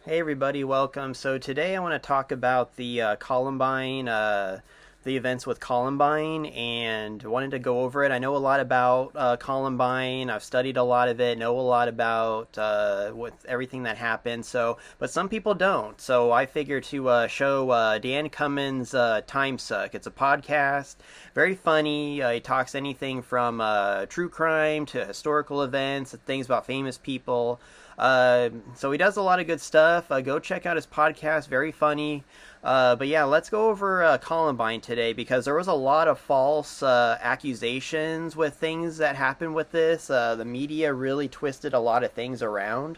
Hey everybody, welcome. So today I want to talk about the Columbine, the events with Columbine, and wanted to go over it. I know a lot about Columbine. I've studied a lot of it, know a lot about with everything that happened. But some people don't. So I figured to show Dan Cummins' Timesuck. It's a podcast, very funny. He talks anything from true crime to historical events, things about famous people. So he does a lot of good stuff. Go check out his podcast. Very funny. But yeah, let's go over Columbine today because there was a lot of false accusations with things that happened with this. The media really twisted a lot of things around,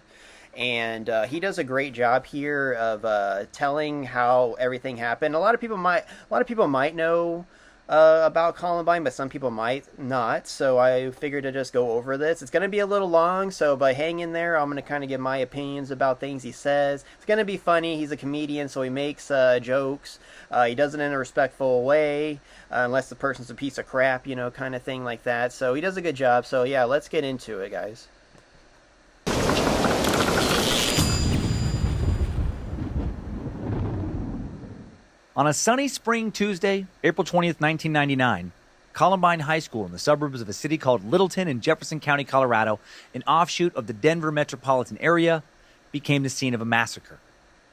and he does a great job here of telling how everything happened. A lot of people might know about Columbine, but some people might not. So I figured to just go over this. It's going to be a little long, so by hang in there, I'm going to kind of give my opinions about things he says. It's going to be funny. He's a comedian, so he makes jokes. He does it in a respectful way, unless the person's a piece of crap, kind of thing like that. So he does a good job. So yeah, let's get into it, guys. On a sunny spring Tuesday, April 20th, 1999, Columbine High School in the suburbs of a city called Littleton in Jefferson County, Colorado, an offshoot of the Denver metropolitan area, became the scene of a massacre.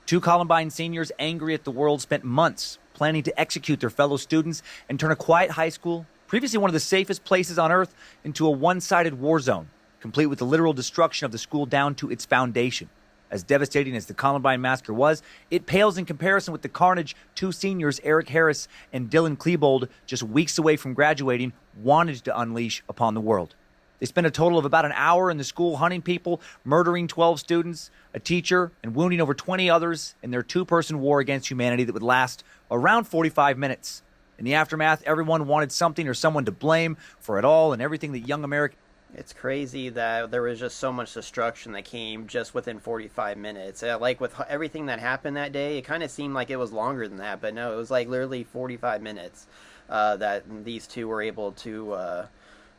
Two Columbine seniors, angry at the world, spent months planning to execute their fellow students and turn a quiet high school, previously one of the safest places on earth, into a one-sided war zone, complete with the literal destruction of the school down to its foundation. As devastating as the Columbine massacre was, it pales in comparison with the carnage two seniors, Eric Harris and Dylan Klebold, just weeks away from graduating, wanted to unleash upon the world. They spent a total of about an hour in the school hunting people, murdering 12 students, a teacher, and wounding over 20 others in their two-person war against humanity that would last around 45 minutes. In the aftermath, everyone wanted something or someone to blame for it all and everything that young America. It's crazy that there was just so much destruction that came just within 45 minutes. Like with everything that happened that day, it kind of seemed like it was longer than that, but no, it was like literally 45 minutes that these two were able to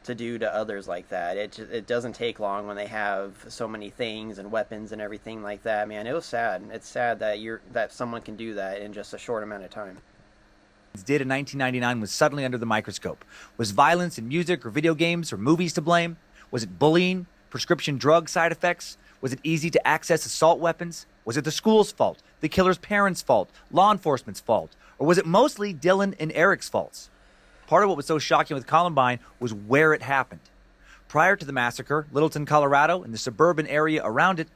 do to others like that. It doesn't take long when they have so many things and weapons and everything like that. Man, it was sad. It's sad that someone can do that in just a short amount of time. Did in 1999 was suddenly under the microscope. Was violence in music or video games or movies to blame? Was it bullying, prescription drug side effects? Was it easy to access assault weapons? Was it the school's fault, the killer's parents' fault, law enforcement's fault? Or was it mostly Dylan and Eric's faults? Part of what was so shocking with Columbine was where it happened. Prior to the massacre, Littleton, Colorado, and the suburban area around it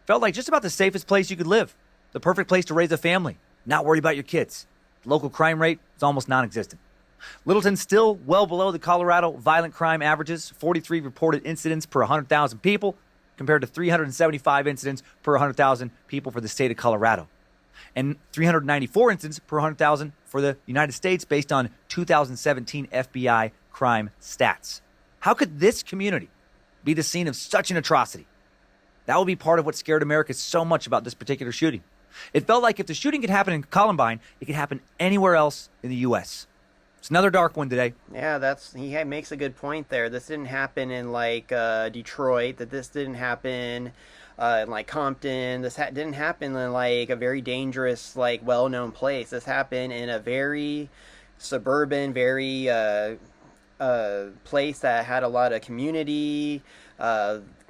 felt like just about the safest place you could live. The perfect place to raise a family, not worry about your kids. The local crime rate is almost non-existent. Littleton's still well below the Colorado violent crime averages, 43 reported incidents per 100,000 people, compared to 375 incidents per 100,000 people for the state of Colorado, and 394 incidents per 100,000 for the United States based on 2017 FBI crime stats. How could this community be the scene of such an atrocity? That would be part of what scared America so much about this particular shooting. It felt like if the shooting could happen in Columbine, it could happen anywhere else in the U.S. It's another dark one today. Yeah, he makes a good point there. This didn't happen in like Detroit. This didn't happen in like Compton. Didn't happen in like a very dangerous, like well-known place. This happened in a very suburban, very place that had a lot of community.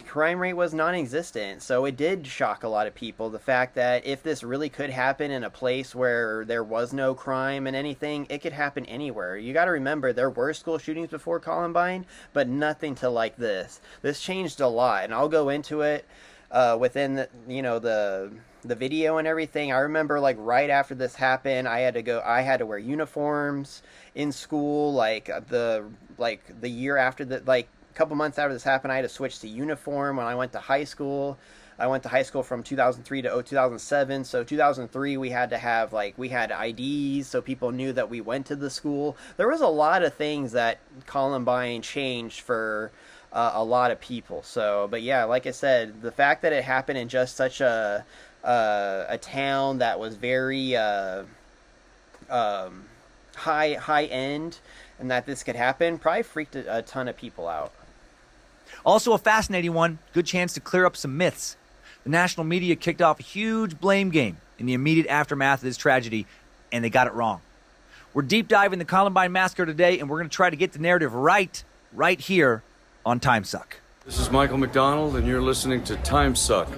Crime rate was non-existent, so it did shock a lot of people. The fact that if this really could happen in a place where there was no crime and anything, it could happen anywhere. You got to remember, there were school shootings before Columbine, but nothing to like this. This changed a lot, and I'll go into it within the video and everything. I remember like right after this happened, I had to wear uniforms in school. Like the year after that, like a couple months after this happened, I had to switch to uniform when I went to high school. I went to high school from 2003 to 2007. So 2003, we had IDs, so people knew that we went to the school. There was a lot of things that Columbine changed for a lot of people. So, but yeah, like I said, the fact that it happened in just such a town that was very high end, and that this could happen probably freaked a ton of people out. Also a fascinating one, good chance to clear up some myths. The national media kicked off a huge blame game in the immediate aftermath of this tragedy, and they got it wrong. We're deep diving the Columbine Massacre today, and we're going to try to get the narrative right here on Timesuck. This is Michael McDonald, and you're listening to Timesuck.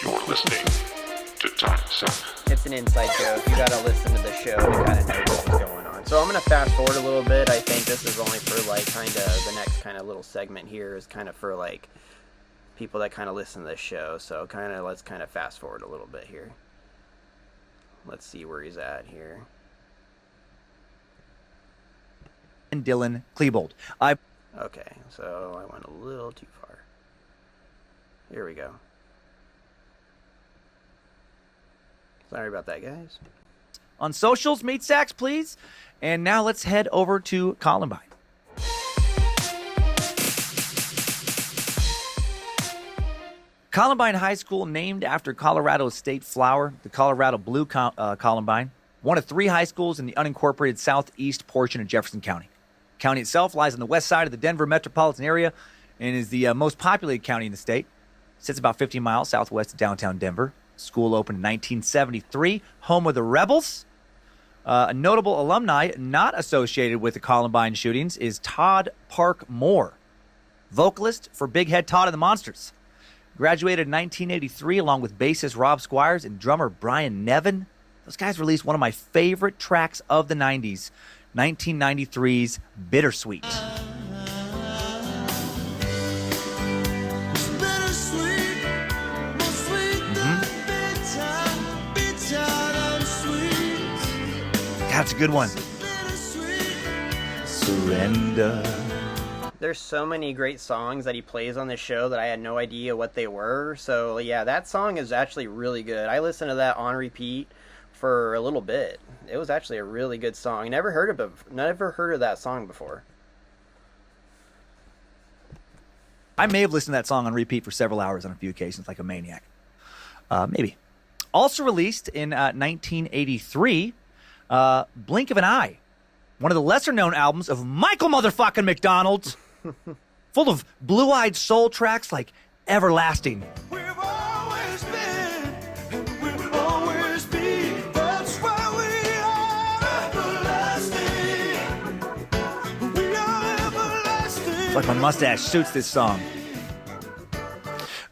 You're listening to Timesuck. It's an inside joke. You gotta listen to the show to kind of know what's going on. So I'm gonna fast forward a little bit. I think this is only for like kind of the next kind of little segment here is kind of for like people that kind of listen to this show. So let's kind of fast forward a little bit here. Let's see where he's at here. And Dylan Klebold. Okay, so I went a little too far. Here we go. Sorry about that, guys. On socials, meet Sachs, please. And now let's head over to Columbine. Columbine High School, named after Colorado's state flower, the Colorado Blue Columbine, one of 3 high schools in the unincorporated southeast portion of Jefferson County. The county itself lies on the west side of the Denver metropolitan area and is the most populated county in the state. It sits about 15 miles southwest of downtown Denver. School opened in 1973, home of the Rebels. A notable alumni not associated with the Columbine shootings is Todd Park Moore, vocalist for Big Head Todd and the Monsters. Graduated in 1983 along with bassist Rob Squires and drummer Brian Nevin. Those guys released one of my favorite tracks of the 90s, 1993's Bittersweet. That's a good one. Surrender. There's so many great songs that he plays on this show that I had no idea what they were. So yeah, that song is actually really good. I listened to that on repeat for a little bit. It was actually a really good song. Never heard of that song before. I may have listened to that song on repeat for several hours on a few occasions, like a maniac. Maybe. Also released in 1983, Blink of an Eye, one of the lesser-known albums of Michael motherfucking McDonald, full of blue-eyed soul tracks like Everlasting. We've always been, and we will always be. That's why we are everlasting. We are everlasting. It's like my mustache suits this song.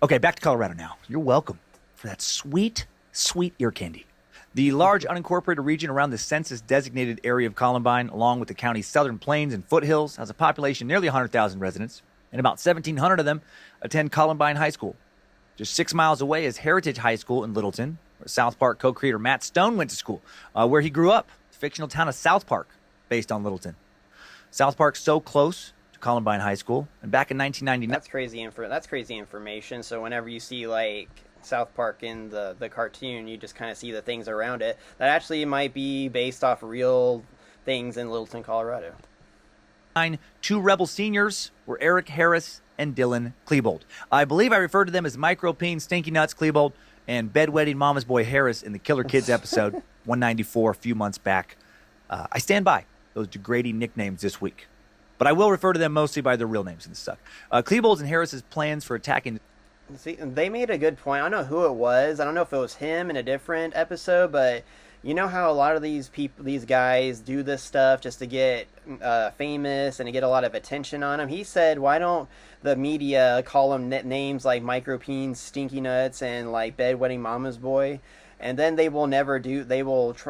Okay, back to Colorado now. You're welcome for that sweet, sweet ear candy. The large unincorporated region around the census-designated area of Columbine, along with the county's southern plains and foothills, has a population nearly 100,000 residents, and about 1,700 of them attend Columbine High School. Just 6 miles away is Heritage High School in Littleton, where South Park co-creator Matt Stone went to school, where he grew up, the fictional town of South Park, based on Littleton. South Park's so close to Columbine High School, and back in 1999... That's crazy information. So whenever you see, like, South Park in the cartoon, you just kind of see the things around it that actually might be based off real things in Littleton, Colorado. 2 Rebel seniors were Eric Harris and Dylan Klebold. I believe I referred to them as Micropeen, Stinky Nuts Klebold, and Bedwetting Mama's Boy Harris in the Killer Kids episode 194 a few months back. I stand by those degrading nicknames this week, but I will refer to them mostly by their real names in this stuff. Klebold's and Harris's plans for attacking... See, they made a good point. I don't know who it was. I don't know if it was him in a different episode, but you know how a lot of these guys do this stuff just to get famous and to get a lot of attention on them. He said, why don't the media call them names like Micropeen, Stinky Nuts, and like Bedwetting Mama's Boy? And then they will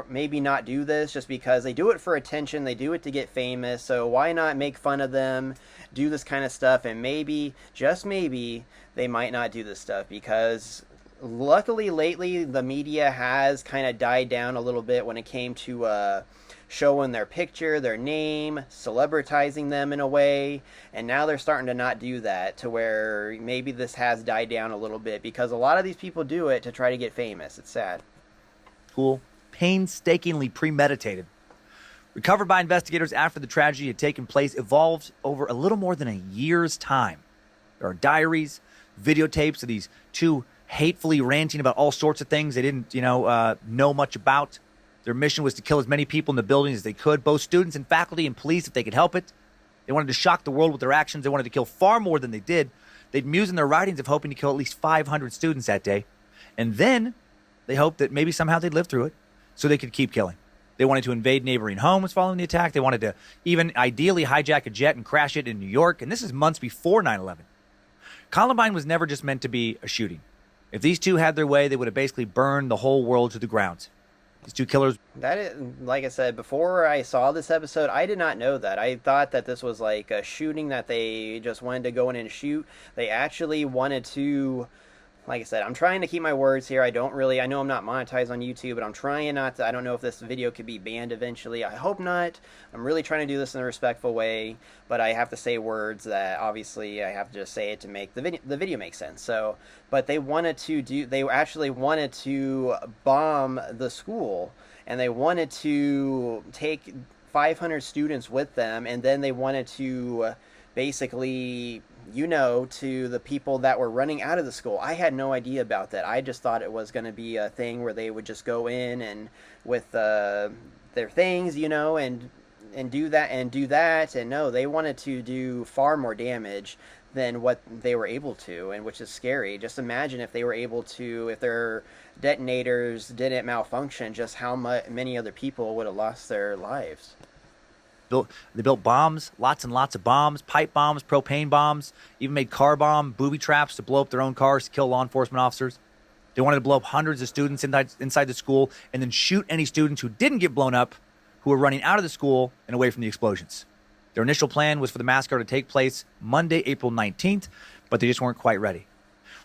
maybe not do this just because they do it for attention. They do it to get famous. So why not make fun of them, do this kind of stuff, and maybe, just maybe, they might not do this stuff because luckily lately the media has kind of died down a little bit when it came to showing their picture, their name, celebritizing them in a way, and now they're starting to not do that, to where maybe this has died down a little bit because a lot of these people do it to try to get famous. It's sad. School, painstakingly premeditated. Recovered by investigators after the tragedy had taken place, evolved over a little more than a year's time. There are diaries, videotapes of these 2 hatefully ranting about all sorts of things they didn't, know much about. Their mission was to kill as many people in the building as they could, both students and faculty and police if they could help it. They wanted to shock the world with their actions. They wanted to kill far more than they did. they'd muse in their writings of hoping to kill at least 500 students that day. And then they hoped that maybe somehow they'd live through it so they could keep killing. They wanted to invade neighboring homes following the attack. They wanted to even ideally hijack a jet and crash it in New York. And this is months before 9/11. Columbine was never just meant to be a shooting. If these two had their way, they would have basically burned the whole world to the ground. These two killers. That is, like I said, before I saw this episode, I did not know that. I thought that this was like a shooting that they just wanted to go in and shoot. They actually wanted to, like I said, I'm trying to keep my words here. I know I'm not monetized on YouTube, but I'm trying not to. I don't know if this video could be banned eventually. I hope not. I'm really trying to do this in a respectful way, but I have to say words that obviously I have to just say it to make the video make sense. So, but they actually wanted to bomb the school, and they wanted to take 500 students with them, and then they wanted to basically, to the people that were running out of the school. I had no idea about that. I just thought it was going to be a thing where they would just go in and with their things, and do that. And no, they wanted to do far more damage than what they were able to, and which is scary. Just imagine if they were able to, if their detonators didn't malfunction, just how many other people would have lost their lives. They built bombs, lots and lots of bombs, pipe bombs, propane bombs, even made car bomb, booby traps to blow up their own cars to kill law enforcement officers. They wanted to blow up hundreds of students inside the school and then shoot any students who didn't get blown up who were running out of the school and away from the explosions. Their initial plan was for the massacre to take place Monday, April 19th, but they just weren't quite ready.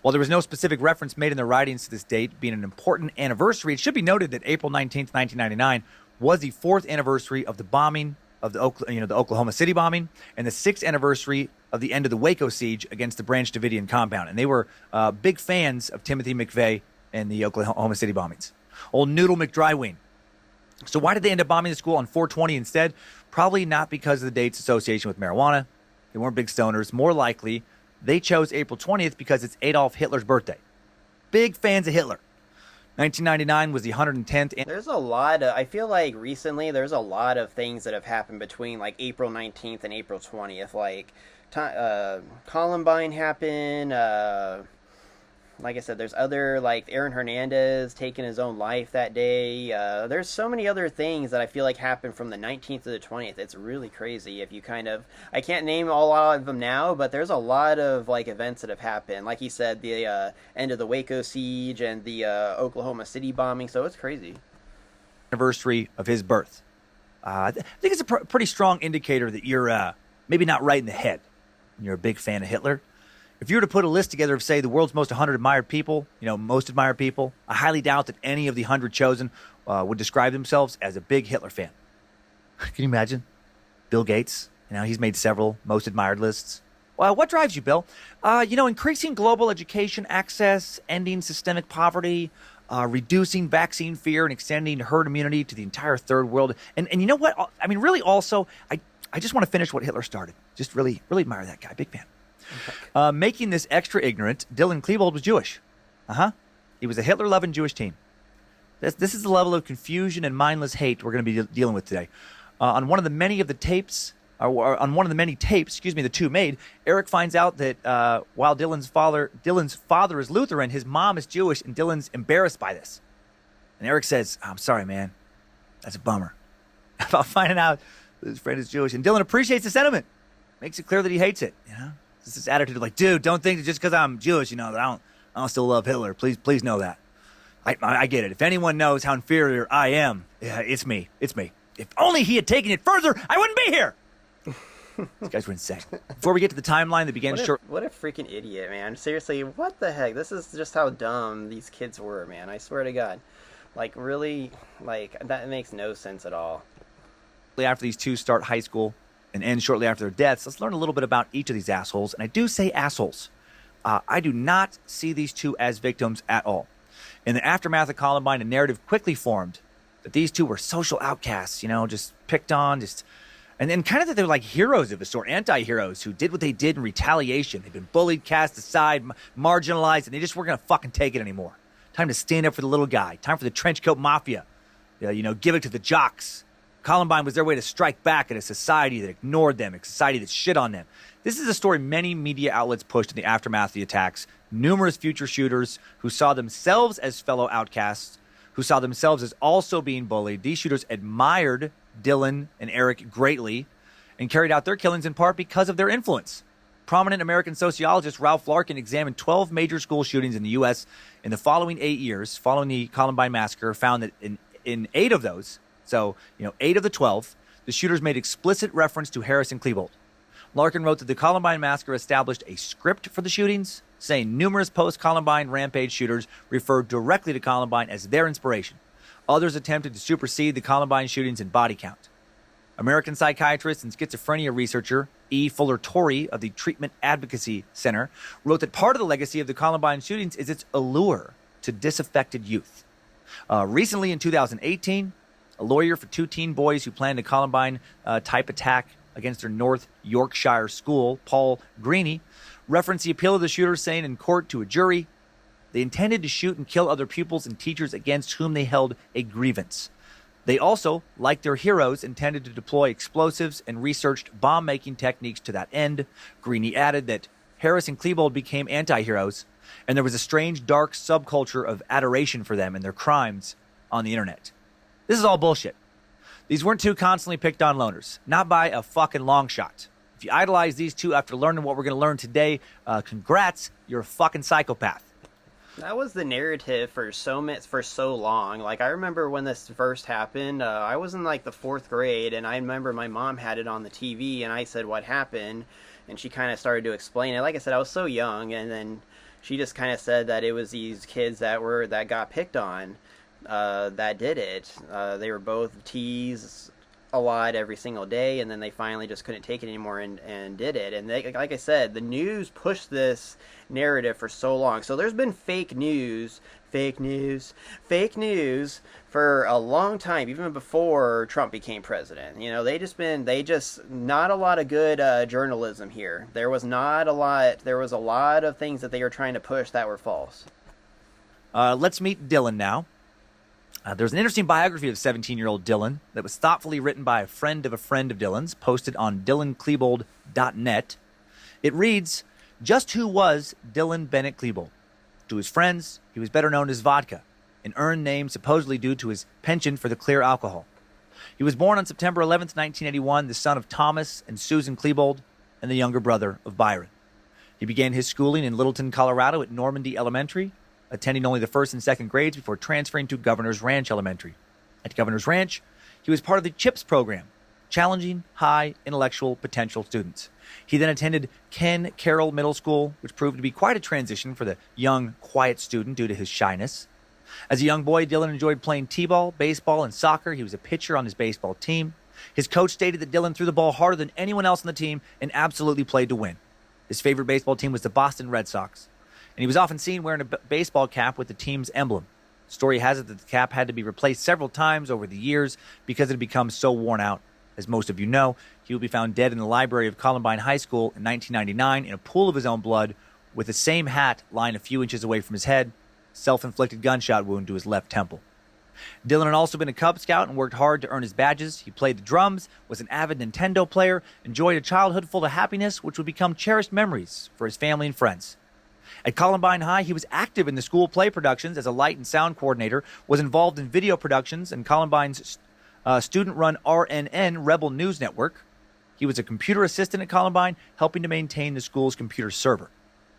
While there was no specific reference made in their writings to this date being an important anniversary, it should be noted that April 19th, 1999 was the 4th anniversary of the bombing of the Oklahoma City bombing, and the 6th anniversary of the end of the Waco siege against the Branch Davidian compound. And they were big fans of Timothy McVeigh and the Oklahoma City bombings. Old Noodle McDrywing. So why did they end up bombing the school on 4/20 instead? Probably not because of the date's association with marijuana. They weren't big stoners. More likely, they chose April 20th because it's Adolf Hitler's birthday. Big fans of Hitler. 1999 was the 110th. There's a lot of, I feel like recently there's a lot of things that have happened between like April 19th and April 20th. Like Columbine happened. Like I said, there's other, like Aaron Hernandez taking his own life that day. There's so many other things that I feel like happened from the 19th to the 20th. It's really crazy if you I can't name a lot of them now, but there's a lot of like events that have happened. Like he said, the end of the Waco siege and the Oklahoma City bombing, so it's crazy. Anniversary of his birth. I think it's a pretty strong indicator that you're maybe not right in the head when you're a big fan of Hitler. If you were to put a list together of, say, the world's most 100 admired people, most admired people, I highly doubt that any of the 100 chosen would describe themselves as a big Hitler fan. Can you imagine? Bill Gates, he's made several most admired lists. Well, what drives you, Bill? Increasing global education access, ending systemic poverty, reducing vaccine fear, and extending herd immunity to the entire third world. And you know what? I mean, really also, I just want to finish what Hitler started. Just really, really admire that guy. Big fan. Making this extra ignorant, Dylan Klebold was Jewish. He was a Hitler-loving Jewish teen. This is the level of confusion and mindless hate we're going to be dealing with today. On one of the many tapes, the two made, Eric finds out that while Dylan's father is Lutheran, his mom is Jewish, and Dylan's embarrassed by this. And Eric says, "I'm sorry, man. That's a bummer." About finding out that his friend is Jewish, and Dylan appreciates the sentiment. Makes it clear that he hates it. It's this attitude of like, dude, don't think that just because I'm Jewish, that I don't still love Hitler. Please know that. I get it. If anyone knows how inferior I am, yeah, it's me. It's me. If only he had taken it further, I wouldn't be here. These guys were insane. Before we get to the timeline that began What a freaking idiot, man. Seriously, what the heck? This is just how dumb these kids were, man. I swear to God. Like, really, that makes no sense at all. After these two start high school and end shortly after their deaths, let's learn a little bit about each of these assholes. And I do say assholes. I do not see these two as victims at all. In the aftermath of Columbine, a narrative quickly formed that these two were social outcasts, just picked on, and then kind of that they're like heroes of a sort, anti-heroes who did what they did in retaliation. They've been bullied, cast aside, marginalized, and they just weren't going to fucking take it anymore. Time to stand up for the little guy. Time for the trench coat mafia. Give it to the jocks. Columbine was their way to strike back at a society that ignored them, a society that shit on them. This is a story many media outlets pushed in the aftermath of the attacks. Numerous future shooters who saw themselves as fellow outcasts, who saw themselves as also being bullied. These shooters admired Dylan and Eric greatly and carried out their killings in part because of their influence. Prominent American sociologist Ralph Larkin examined 12 major school shootings in the U.S. in the following 8 years following the Columbine massacre, found that in 8 of those, 8 of the 12, the shooters made explicit reference to Harris and Klebold. Larkin wrote that the Columbine massacre established a script for the shootings, saying numerous post-Columbine rampage shooters referred directly to Columbine as their inspiration. Others attempted to supersede the Columbine shootings in body count. American psychiatrist and schizophrenia researcher E. Fuller Torrey of the Treatment Advocacy Center wrote that part of the legacy of the Columbine shootings is its allure to disaffected youth. Recently, in 2018, a lawyer for 2 teen boys who planned a Columbine-type attack against their North Yorkshire school, Paul Greeny, referenced the appeal of the shooters, saying in court to a jury, they intended to shoot and kill other pupils and teachers against whom they held a grievance. They also, like their heroes, intended to deploy explosives and researched bomb-making techniques to that end. Greeny added that Harris and Klebold became anti-heroes, and there was a strange, dark subculture of adoration for them and their crimes on the internet. This is all bullshit. These weren't 2 constantly picked on loners, not by a fucking long shot. If you idolize these 2 after learning what we're going to learn today, congrats, you're a fucking psychopath. That was the narrative for so long. Like, I remember when this first happened, I was in like the 4th grade, and I remember my mom had it on the TV, and I said, what happened? And she kind of started to explain it. Like I said, I was so young, and then she just kind of said that it was these kids that got picked on that did it. They were both teased a lot every single day, and then they finally just couldn't take it anymore and did it. And they, like I said, the news pushed this narrative for so long. So there's been fake news for a long time, even before Trump became president. They just not a lot of good journalism here. There was a lot of things that they were trying to push that were false. Let's meet Dylan now. There's an interesting biography of 17-year-old Dylan that was thoughtfully written by a friend of Dylan's, posted on dylanklebold.net. It reads, just who was Dylan Bennett Klebold? To his friends, he was better known as Vodka, an earned name supposedly due to his penchant for the clear alcohol. He was born on September 11th, 1981, the son of Thomas and Susan Klebold and the younger brother of Byron. He began his schooling in Littleton, Colorado at Normandy Elementary, attending only the 1st and 2nd grades before transferring to Governor's Ranch Elementary. At Governor's Ranch, he was part of the CHIPS program, challenging high intellectual potential students. He then attended Ken Carroll Middle School, which proved to be quite a transition for the young, quiet student due to his shyness. As a young boy, Dylan enjoyed playing t-ball, baseball, and soccer. He was a pitcher on his baseball team. His coach stated that Dylan threw the ball harder than anyone else on the team and absolutely played to win. His favorite baseball team was the Boston Red Sox, and he was often seen wearing a baseball cap with the team's emblem. Story has it that the cap had to be replaced several times over the years because it had become so worn out. As most of you know, he will be found dead in the library of Columbine High School in 1999 in a pool of his own blood with the same hat lying a few inches away from his head, self-inflicted gunshot wound to his left temple. Dylan had also been a Cub Scout and worked hard to earn his badges. He played the drums, was an avid Nintendo player, enjoyed a childhood full of happiness, which would become cherished memories for his family and friends. At Columbine High, he was active in the school play productions as a light and sound coordinator, was involved in video productions and Columbine's student-run RNN Rebel News Network. He was a computer assistant at Columbine, helping to maintain the school's computer server.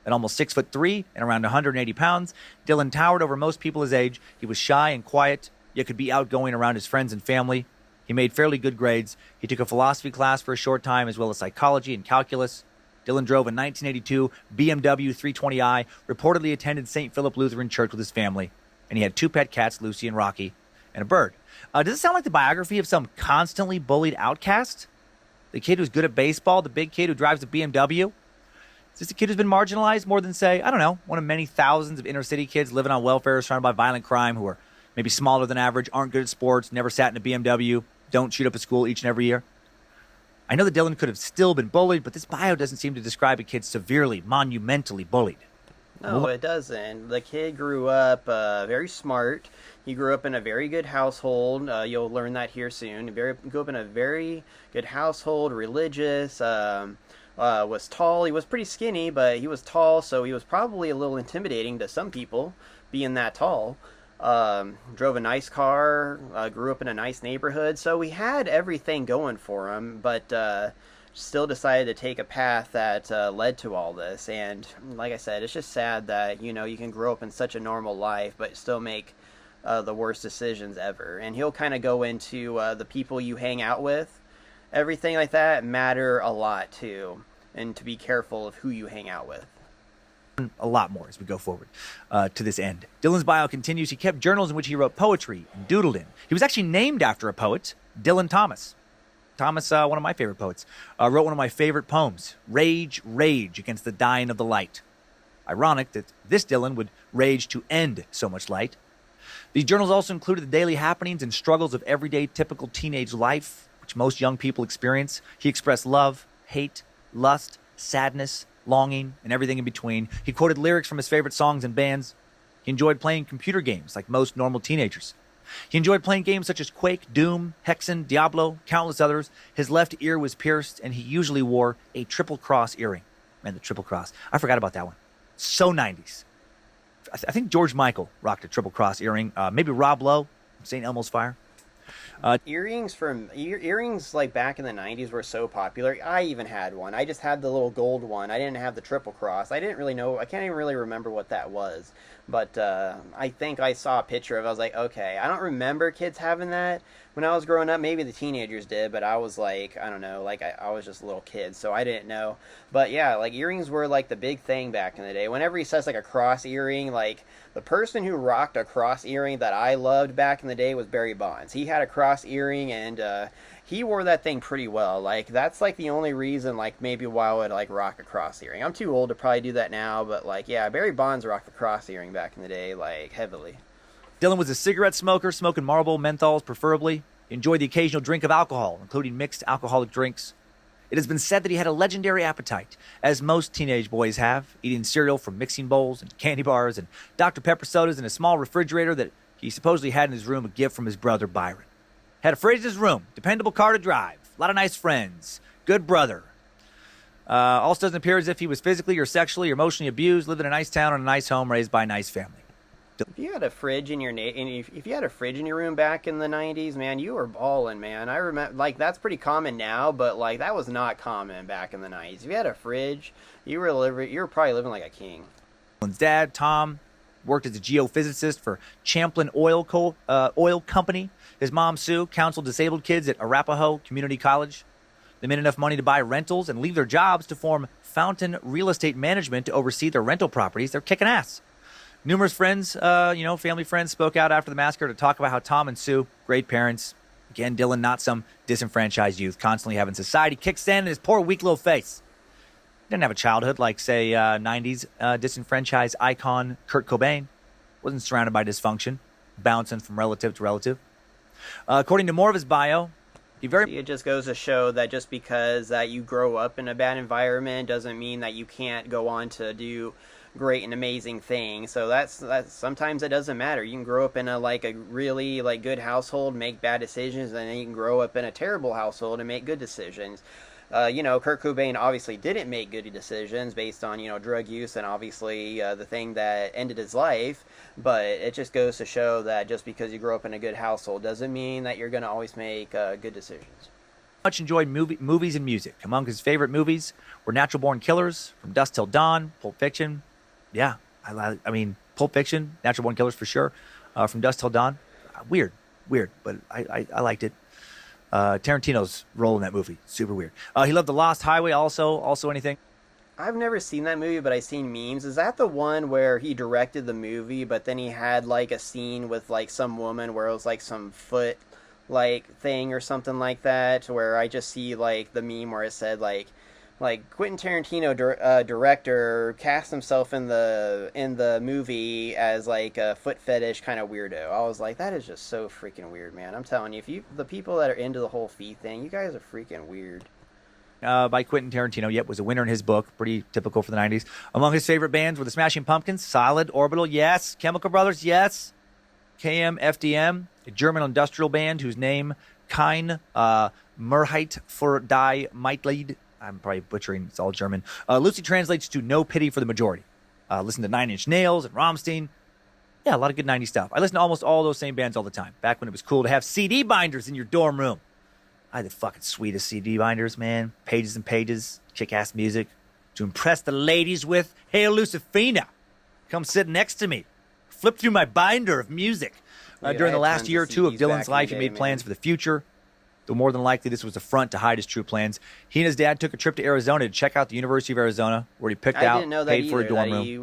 At almost 6'3" and around 180 pounds, Dylan towered over most people his age. He was shy and quiet, yet could be outgoing around his friends and family. He made fairly good grades. He took a philosophy class for a short time, as well as psychology and calculus. Dylan drove a 1982 BMW 320i, reportedly attended St. Philip Lutheran Church with his family, and he had 2 pet cats, Lucy and Rocky, and a bird. Does it sound like the biography of some constantly bullied outcast? The kid who's good at baseball, the big kid who drives a BMW? Is this a kid who's been marginalized more than, say, I don't know, one of many thousands of inner-city kids living on welfare, surrounded by violent crime, who are maybe smaller than average, aren't good at sports, never sat in a BMW, don't shoot up a school each and every year? I know that Dylan could have still been bullied, but this bio doesn't seem to describe a kid severely, monumentally bullied. No, it doesn't. The kid grew up very smart. He grew up in a very good household. You'll learn that here soon. Grew up in a very good household, religious. Was tall. He was pretty skinny, but he was tall, so he was probably a little intimidating to some people, being that tall. Drove a nice car. Grew up in a nice neighborhood, so he had everything going for him. But still decided to take a path that led to all this. And like I said, it's just sad that you can grow up in such a normal life, but still make the worst decisions ever. And he'll kind of go into the people you hang out with. Everything like that matter a lot too, and to be careful of who you hang out with. A lot more as we go forward to this end. Dylan's bio continues. He kept journals in which he wrote poetry and doodled in. He was actually named after a poet, Dylan Thomas. Thomas, one of my favorite poets, wrote one of my favorite poems, Rage, Rage Against the Dying of the Light. Ironic that this Dylan would rage to end so much light. These journals also included the daily happenings and struggles of everyday typical teenage life, which most young people experience. He expressed love, hate, lust, sadness, longing, and everything in between. He quoted lyrics from his favorite songs and bands. He enjoyed playing computer games like most normal teenagers. He enjoyed playing games such as Quake, Doom, Hexen, Diablo, countless others. His left ear was pierced, and he usually wore a triple cross earring. Man, the triple cross. I forgot about that one. So 90s. I think George Michael rocked a triple cross earring. Maybe Rob Lowe, St. Elmo's Fire. Earrings like back in the 90s were so popular. I even had one. I just had the little gold one. I didn't have the triple cross. I didn't really know. I can't even really remember what that was. But I think I saw a picture of it. I was like, okay. I don't remember kids having that when I was growing up. Maybe the teenagers did, but I was like, I don't know. Like I was just a little kid, so I didn't know. But yeah, like earrings were like the big thing back in the day. Whenever he says like a cross earring, like the person who rocked a cross earring that I loved back in the day was Barry Bonds. He had a cross earring, and he wore that thing pretty well. Like that's like the only reason, like maybe why I would like rock a cross earring. I'm too old to probably do that now, but like yeah, Barry Bonds rocked the cross earring back in the day, like heavily. Dylan was a cigarette smoker, smoking Marlboro menthols preferably. He enjoyed the occasional drink of alcohol, including mixed alcoholic drinks. It has been said that he had a legendary appetite, as most teenage boys have, eating cereal from mixing bowls and candy bars and Dr. Pepper sodas in a small refrigerator that he supposedly had in his room, a gift from his brother Byron. Had a fridge in his room, dependable car to drive, a lot of nice friends, good brother. Also doesn't appear as if he was physically or sexually or emotionally abused, lived in a nice town in a nice home, raised by a nice family. If you had a fridge in your if you had a fridge in your room back in the 90s, man, you were balling, man. I remember, like, that's pretty common now, but like that was not common back in the 90s. If you had a fridge, you were probably living like a king. Dylan's dad, Tom, worked as a geophysicist for Champlain Oil Company. His mom, Sue, counseled disabled kids at Arapahoe Community College. They made enough money to buy rentals and leave their jobs to form Fountain Real Estate Management to oversee their rental properties. They're kicking ass. Numerous friends, family friends, spoke out after the massacre to talk about how Tom and Sue, great parents. Again, Dylan, not some disenfranchised youth, constantly having society kick sand in his poor, weak little face. Didn't have a childhood like, say, 90s disenfranchised icon Kurt Cobain. Wasn't surrounded by dysfunction, bouncing from relative to relative. According to more of his bio, it just goes to show that just because that you grow up in a bad environment doesn't mean that you can't go on to do great and amazing things. So that's sometimes it doesn't matter. You can grow up in a really good household, make bad decisions, and then you can grow up in a terrible household and make good decisions. Kurt Cobain obviously didn't make good decisions based on, drug use and obviously the thing that ended his life. But it just goes to show that just because you grow up in a good household doesn't mean that you're going to always make good decisions. Much enjoyed movies and music. Among his favorite movies were Natural Born Killers, From Dusk Till Dawn, Pulp Fiction. Yeah, I mean, Pulp Fiction, Natural Born Killers for sure. From Dusk Till Dawn. Weird, but I liked it. Tarantino's role in that movie, super weird. He loved The Lost Highway also anything. I've never seen that movie, but I've seen memes. Is that the one where he directed the movie, but then he had like a scene with like some woman where it was like some foot like thing or something like that, where I just see like the meme where it said like Quentin Tarantino director cast himself in the movie as like a foot fetish kind of weirdo. I was like, that is just so freaking weird, man. I'm telling you, the people that are into the whole feet thing, you guys are freaking weird. by Quentin Tarantino. Yep, was a winner in his book. Pretty typical for the 90s. Among his favorite bands were the Smashing Pumpkins, Solid, Orbital, yes. Chemical Brothers, yes. KMFDM, a German industrial band whose name, Kein Mehrheit für die Mitglied, I'm probably butchering, it's all German, loosely translates to no pity for the majority. Listen to Nine Inch Nails and Rammstein. Yeah, a lot of good 90s stuff. I listen to almost all those same bands all the time, back when it was cool to have CD binders in your dorm room. I had the fucking sweetest CD binders, man. Pages and pages, kick-ass music to impress the ladies with. Hey, Lucifina, come sit next to me. Flip through my binder of music. During the last year or two of Dylan's life, he made plans for the future. Though more than likely this was a front to hide his true plans. He and his dad took a trip to Arizona to check out the University of Arizona, where he picked out, paid for a dorm room. He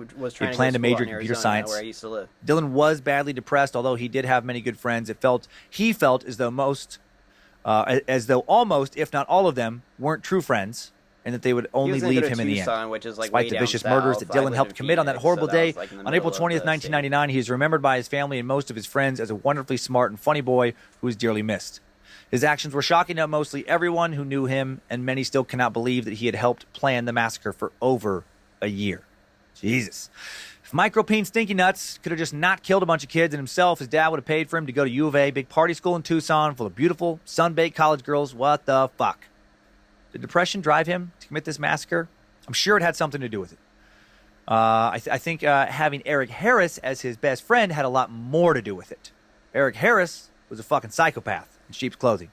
planned to major in computer science. Where I used to live. Dylan was badly depressed, although he did have many good friends. He felt as though almost, if not all of them, weren't true friends, and that they would only leave him in the end. Which is like despite the vicious murders that Dylan helped commit on that horrible day, on April 20th, 1999, he is remembered by his family and most of his friends as a wonderfully smart and funny boy who is dearly missed. His actions were shocking to mostly everyone who knew him, and many still cannot believe that he had helped plan the massacre for over a year. Jesus. If Micro Peen Stinky Nuts could have just not killed a bunch of kids and himself, his dad would have paid for him to go to U of A, big party school in Tucson, full of beautiful, sun-baked college girls. What the fuck? Did depression drive him to commit this massacre? I'm sure it had something to do with it. I think having Eric Harris as his best friend had a lot more to do with it. Eric Harris was a fucking psychopath in sheep's clothing.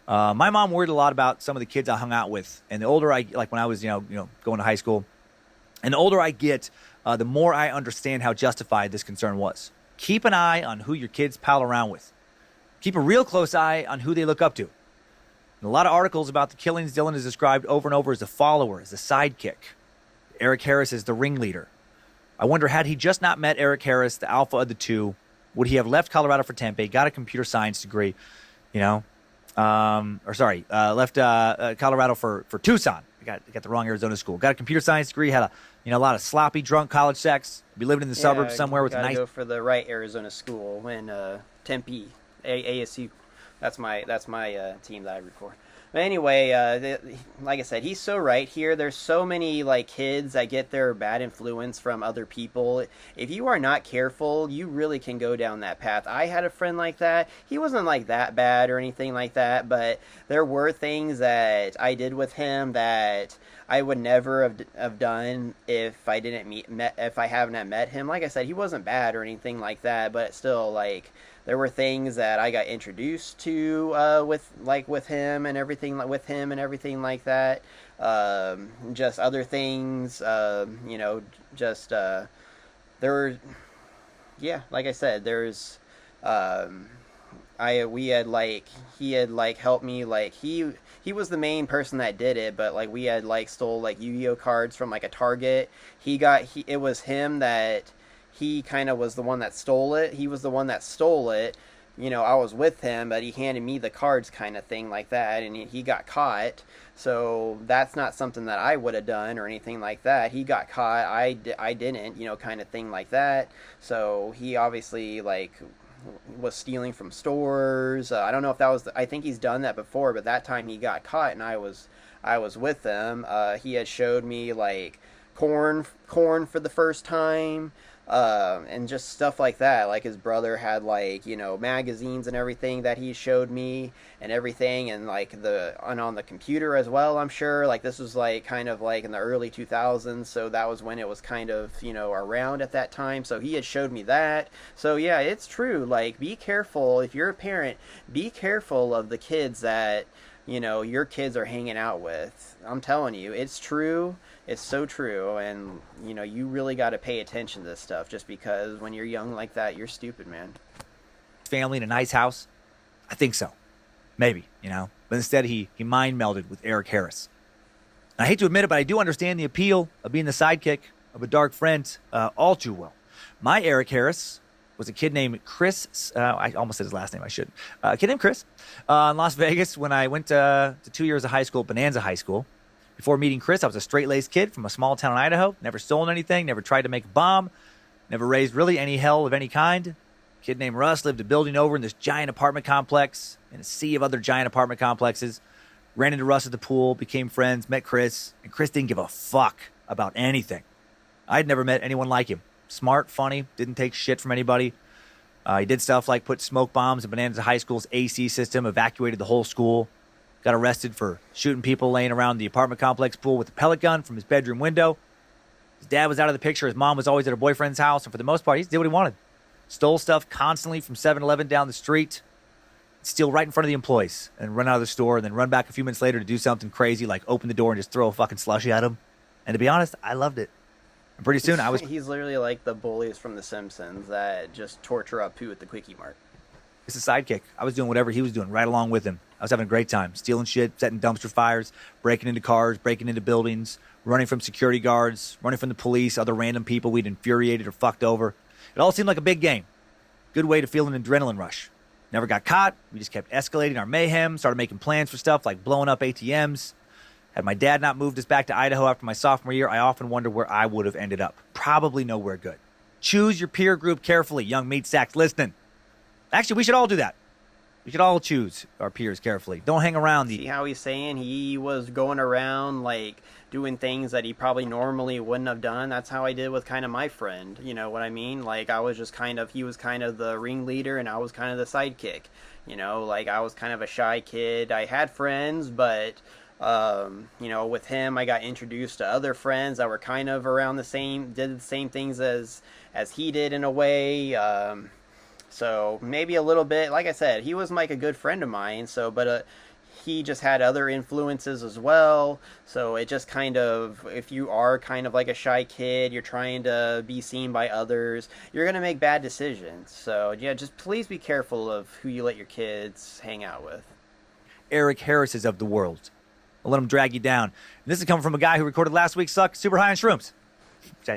My mom worried a lot about some of the kids I hung out with, and the older when I was, going to high school, and the older I get, the more I understand how justified this concern was. Keep an eye on who your kids pal around with. Keep a real close eye on who they look up to. In a lot of articles about the killings, Dylan is described over and over as a follower, as a sidekick. Eric Harris is the ringleader. I wonder, had he just not met Eric Harris, the alpha of the two, would he have left Colorado for Tempe, got a computer science degree, left Colorado for Tucson. I got the wrong Arizona school. Got a computer science degree, had a lot of sloppy, drunk college sex, be living in the suburbs somewhere with a nice... go for the right Arizona school in Tempe, ASU. That's my team that I root for. But anyway, like I said, he's so right here. There's so many kids that get their bad influence from other people. If you are not careful, you really can go down that path. I had a friend like that. He wasn't that bad or anything like that, but there were things that I did with him that I would never have done if I haven't met him. Like I said, he wasn't bad or anything like that, but still there were things that I got introduced to with him and everything like that. Just other things, there were, like I said, there's, he had helped me, he was the main person that did it, but we had stole Yu-Gi-Oh cards from a Target. It was him that. He kind of was the one that stole it. He was the one that stole it. I was with him, but he handed me the cards kind of thing like that, and he got caught. So that's not something that I would have done or anything like that. He got caught. I didn't, kind of thing like that. So he obviously, was stealing from stores. I don't know if that was... I think he's done that before, but that time he got caught, and I was with him. He had showed me, corn for the first time. And just stuff like that. His brother had magazines and everything that he showed me and everything, and on the computer as well, I'm sure. This was kind of in the early 2000s, so that was when it was kind of around at that time. So he had showed me that. So yeah, it's true. Be careful if you're a parent. Be careful of the kids that your kids are hanging out with. I'm telling you, it's true. It's so true, and you really got to pay attention to this stuff, just because when you're young like that, you're stupid, man. Family in a nice house? I think so. Maybe, But instead, he mind melded with Eric Harris. And I hate to admit it, but I do understand the appeal of being the sidekick of a dark friend all too well. My Eric Harris was a kid named Chris. I almost said his last name. I should. A kid named Chris in Las Vegas when I went to 2 years of high school at Bonanza High School. Before meeting Chris, I was a straight-laced kid from a small town in Idaho. Never stolen anything, never tried to make a bomb, never raised really any hell of any kind. A kid named Russ lived a building over in this giant apartment complex, in a sea of other giant apartment complexes. Ran into Russ at the pool, became friends, met Chris, and Chris didn't give a fuck about anything. I'd never met anyone like him. Smart, funny, didn't take shit from anybody. He did stuff like put smoke bombs in Bonanza High School's AC system, evacuated the whole school, got arrested for shooting people laying around the apartment complex pool with a pellet gun from his bedroom window. His dad was out of the picture. His mom was always at her boyfriend's house, and for the most part, he did what he wanted. Stole stuff constantly from 7-Eleven down the street, steal right in front of the employees, and run out of the store, and then run back a few minutes later to do something crazy like open the door and just throw a fucking slushie at him. And to be honest, I loved it. And pretty soon I was... He's literally like the bullies from The Simpsons that just torture up poo at the Quickie Mart. It's a sidekick. I was doing whatever he was doing right along with him. I was having a great time. Stealing shit, setting dumpster fires, breaking into cars, breaking into buildings, running from security guards, running from the police, other random people we'd infuriated or fucked over. It all seemed like a big game. Good way to feel an adrenaline rush. Never got caught. We just kept escalating our mayhem, started making plans for stuff like blowing up ATMs. Had my dad not moved us back to Idaho after my sophomore year, I often wonder where I would have ended up. Probably nowhere good. Choose your peer group carefully, young meat sacks listening. Actually, we should all do that. We should all choose our peers carefully. Don't hang around the... See how he's saying he was going around, like, doing things that he probably normally wouldn't have done? That's how I did with kind of my friend. You know what I mean? Like, I was just kind of... He was kind of the ringleader, and I was kind of the sidekick. You know, like, I was kind of a shy kid. I had friends, but... you know, with him, I got introduced to other friends that were kind of around the same, did the same things as he did in a way. So maybe a little bit, like I said, he was like a good friend of mine. So, but he just had other influences as well. So it just kind of, if you are kind of like a shy kid, you're trying to be seen by others, you're going to make bad decisions. So yeah, just please be careful of who you let your kids hang out with. Eric Harris's of the world. I'll let him drag you down. And this is coming from a guy who recorded last week's Suck Super High on Shrooms.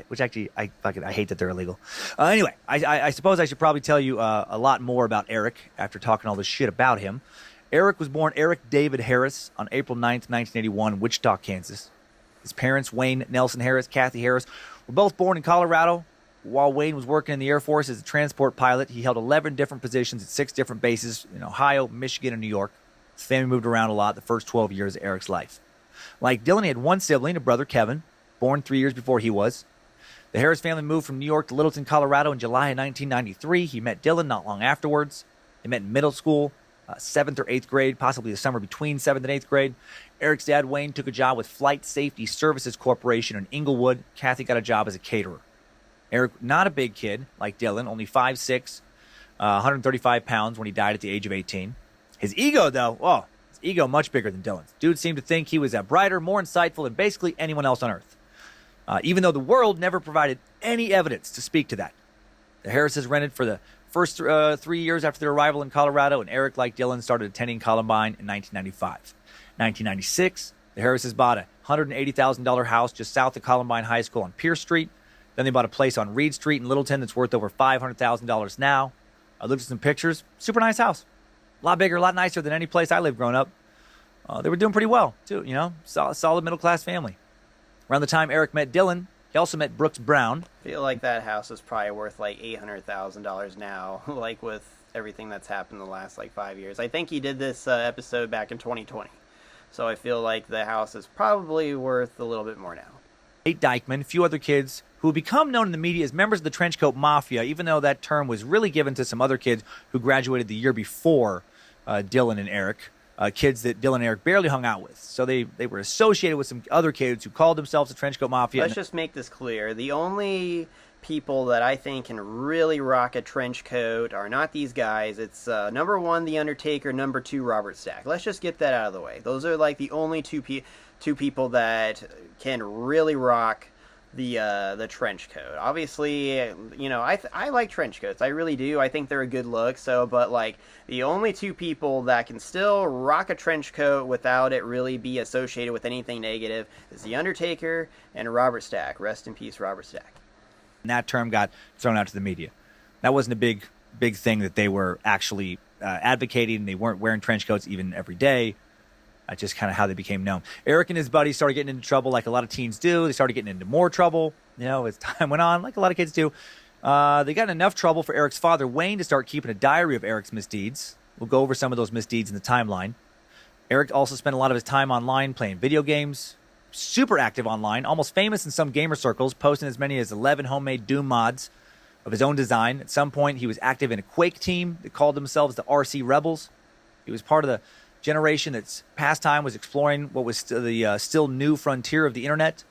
Which actually, I hate that they're illegal. Anyway, I suppose I should probably tell you a lot more about Eric after talking all this shit about him. Eric was born Eric David Harris on April 9th, 1981 in Wichita, Kansas. His parents, Wayne Nelson Harris, Kathy Harris, were both born in Colorado. While Wayne was working in the Air Force as a transport pilot, he held 11 different positions at 6 different bases in Ohio, Michigan, and New York. His family moved around a lot the first 12 years of Eric's life. Like Dylan, he had one sibling, a brother, Kevin, born 3 years before he was. The Harris family moved from New York to Littleton, Colorado in July of 1993. He met Dylan not long afterwards. They met in middle school, 7th or 8th grade, possibly the summer between 7th and 8th grade. Eric's dad, Wayne, took a job with Flight Safety Services Corporation in Inglewood. Kathy got a job as a caterer. Eric, not a big kid like Dylan, only 5'6", 135 pounds when he died at the age of 18. His ego, though, his ego much bigger than Dylan's. Dude seemed to think he was brighter, more insightful than basically anyone else on Earth. Even though the world never provided any evidence to speak to that. The Harrises rented for the first 3 years after their arrival in Colorado, and Eric, like Dylan, started attending Columbine in 1995. 1996, the Harrises bought a $180,000 house just south of Columbine High School on Pierce Street. Then they bought a place on Reed Street in Littleton that's worth over $500,000 now. I looked at some pictures. Super nice house. A lot bigger, a lot nicer than any place I lived growing up. They were doing pretty well, too, solid middle-class family. Around the time Eric met Dylan, he also met Brooks Brown. I feel like that house is probably worth like $800,000 now, like with everything that's happened in the last like 5 years. I think he did this episode back in 2020. So I feel like the house is probably worth a little bit more now. Nate Dykeman, a few other kids who have become known in the media as members of the Trenchcoat Mafia, even though that term was really given to some other kids who graduated the year before Dylan and Eric, kids that Dylan and Eric barely hung out with. So they were associated with some other kids who called themselves the Trenchcoat Mafia. Let's just make this clear. The only people that I think can really rock a trench coat are not these guys. It's number 1, The Undertaker, number 2, Robert Stack. Let's just get that out of the way. Those are like the only two people that can really rock the trench coat. Obviously, I like trench coats. I really do. I think they're a good look. But like the only 2 people that can still rock a trench coat without it really be associated with anything negative is The Undertaker and Robert Stack. Rest in peace, Robert Stack. And that term got thrown out to the media. That wasn't a big thing that they were actually advocating. They weren't wearing trench coats even every day. Just kind of how they became known. Eric and his buddies started getting into trouble like a lot of teens do. They started getting into more trouble, as time went on, like a lot of kids do. They got in enough trouble for Eric's father, Wayne, to start keeping a diary of Eric's misdeeds. We'll go over some of those misdeeds in the timeline. Eric also spent a lot of his time online playing video games, super active online, almost famous in some gamer circles, posting as many as 11 homemade Doom mods of his own design. At some point, he was active in a Quake team that called themselves the RC Rebels. He was part of the generation that's pastime was exploring what was the still new frontier of the internet.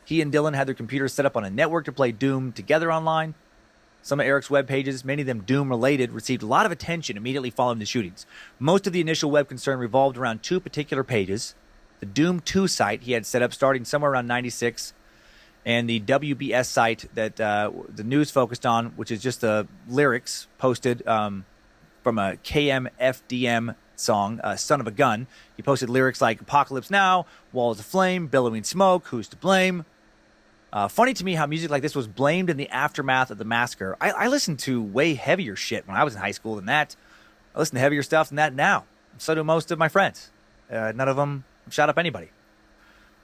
He and Dylan had their computers set up on a network to play Doom together online. Some of Eric's web pages, many of them Doom-related, received a lot of attention immediately following the shootings. Most of the initial web concern revolved around two particular pages. The Doom 2 site he had set up starting somewhere around 96, and the WBS site that the news focused on, which is just the lyrics posted from a KMFDM song, Son of a Gun. He posted lyrics like Apocalypse Now, Walls of Flame, Billowing Smoke, Who's to Blame? Funny to me how music like this was blamed in the aftermath of the massacre. I listened to way heavier shit when I was in high school than that. I listen to heavier stuff than that now. So do most of my friends. None of them shot up anybody.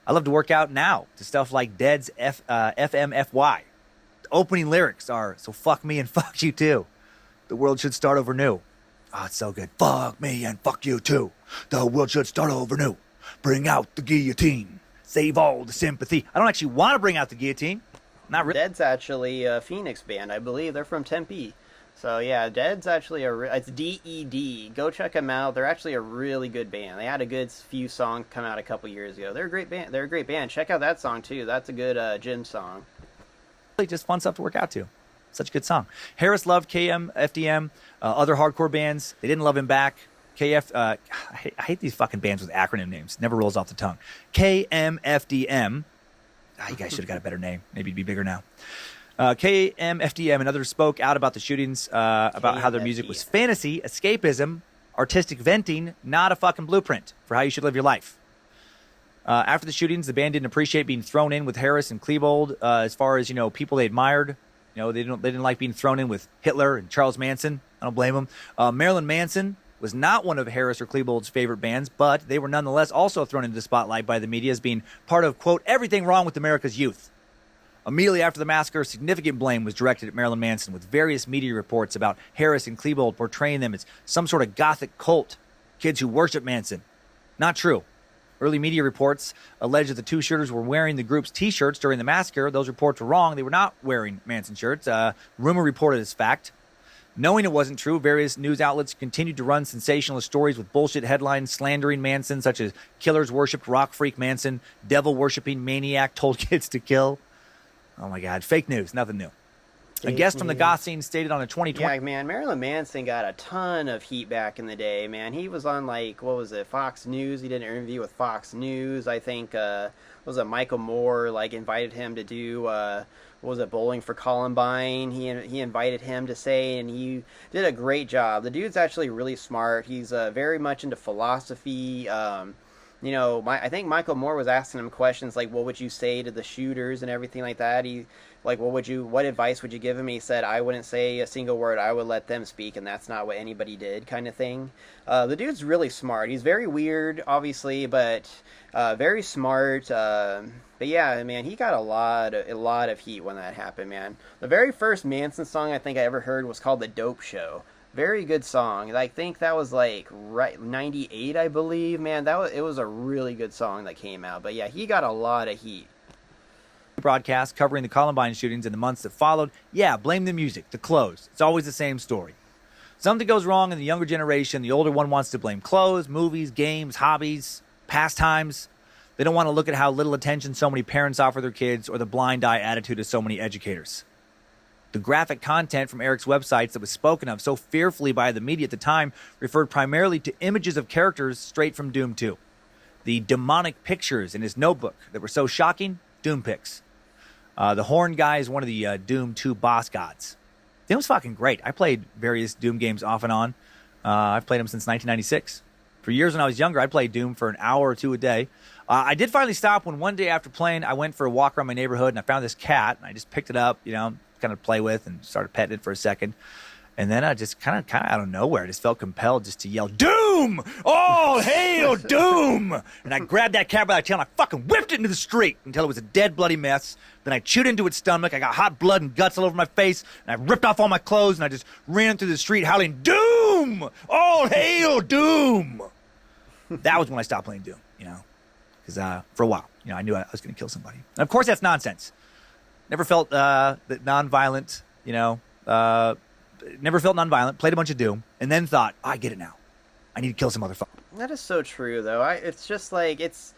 I love to work out now to stuff like Dead's FMFY. The opening lyrics are, so fuck me and fuck you too. The world should start over new. Oh, it's so good. Fuck me and fuck you too. The world should start over new. Bring out the guillotine. Save all the sympathy. I don't actually want to bring out the guillotine. Not really. Dead's actually a Phoenix band, I believe. They're from Tempe. So yeah, Dead's actually it's DED. Go check them out. They're actually a really good band. They had a good few songs come out a couple years ago. They're a great band. They're a great band. Check out that song too. That's a good gym song. Just fun stuff to work out to. Such a good song. Harris loved KMFDM. Other hardcore bands, they didn't love him back. I hate these fucking bands with acronym names. Never rolls off the tongue. KMFDM. You guys should have got a better name. Maybe it'd be bigger now. KMFDM and others spoke out about the shootings, about how their music was fantasy, escapism, artistic venting, not a fucking blueprint for how you should live your life. After the shootings, the band didn't appreciate being thrown in with Harris and Klebold as far as, people they admired. They didn't like being thrown in with Hitler and Charles Manson. I don't blame them. Marilyn Manson was not one of Harris or Klebold's favorite bands, but they were nonetheless also thrown into the spotlight by the media as being part of, quote, everything wrong with America's youth. Immediately after the massacre, significant blame was directed at Marilyn Manson, with various media reports about Harris and Klebold portraying them as some sort of gothic cult, kids who worship Manson. Not true. Early media reports alleged that the two shooters were wearing the group's T-shirts during the massacre. Those reports were wrong. They were not wearing Manson shirts. Rumor reported as fact. Knowing it wasn't true, various news outlets continued to run sensationalist stories with bullshit headlines slandering Manson, such as killers worshipped rock freak Manson, devil-worshipping maniac told kids to kill. Oh my God, fake news, nothing new. A guest from the goth scene stated on a 2020... Yeah, man, Marilyn Manson got a ton of heat back in the day, man. He was on, Fox News. He did an interview with Fox News. I think, Michael Moore, invited him to do... Bowling for Columbine. He invited him to say, and he did a great job. The dude's actually really smart. He's very much into philosophy. I think Michael Moore was asking him questions like, what would you say to the shooters and everything like that. What advice would you give him? He said, I wouldn't say a single word. I would let them speak, and that's not what anybody did, kind of thing. The dude's really smart. He's very weird, obviously, but very smart. But yeah, man, he got a lot of heat when that happened, man. The very first Manson song I think I ever heard was called "The Dope Show." Very good song. I think that was right 98, I believe. Man, it was a really good song that came out. But yeah, he got a lot of heat. Broadcast covering the Columbine shootings in the months that followed. Yeah, blame the music, the clothes. It's always the same story. Something goes wrong in the younger generation. The older one wants to blame clothes, movies, games, hobbies, pastimes. They don't want to look at how little attention so many parents offer their kids or the blind eye attitude of so many educators. The graphic content from Eric's websites that was spoken of so fearfully by the media at the time referred primarily to images of characters straight from Doom 2. The demonic pictures in his notebook that were so shocking, Doom pics. The Horn guy is one of the Doom 2 boss gods. Doom's fucking great. I played various Doom games off and on. I've played them since 1996. For years when I was younger, I played Doom for an hour or two a day. I did finally stop when one day after playing, I went for a walk around my neighborhood and I found this cat. And I just picked it up, kind of play with and started petting it for a second. And then I just kind of out of nowhere, I just felt compelled just to yell, Doom! All hail Doom! And I grabbed that cat by the tail and I fucking whipped it into the street until it was a dead, bloody mess. Then I chewed into its stomach. I got hot blood and guts all over my face. And I ripped off all my clothes and I just ran through the street howling, Doom! All hail Doom! That was when I stopped playing Doom, because for a while, I knew I was going to kill somebody. And of course, that's nonsense. Never felt nonviolent, never felt nonviolent, played a bunch of Doom, and then thought, I get it now. I need to kill some motherfucker. That is so true, though. It's just like, it's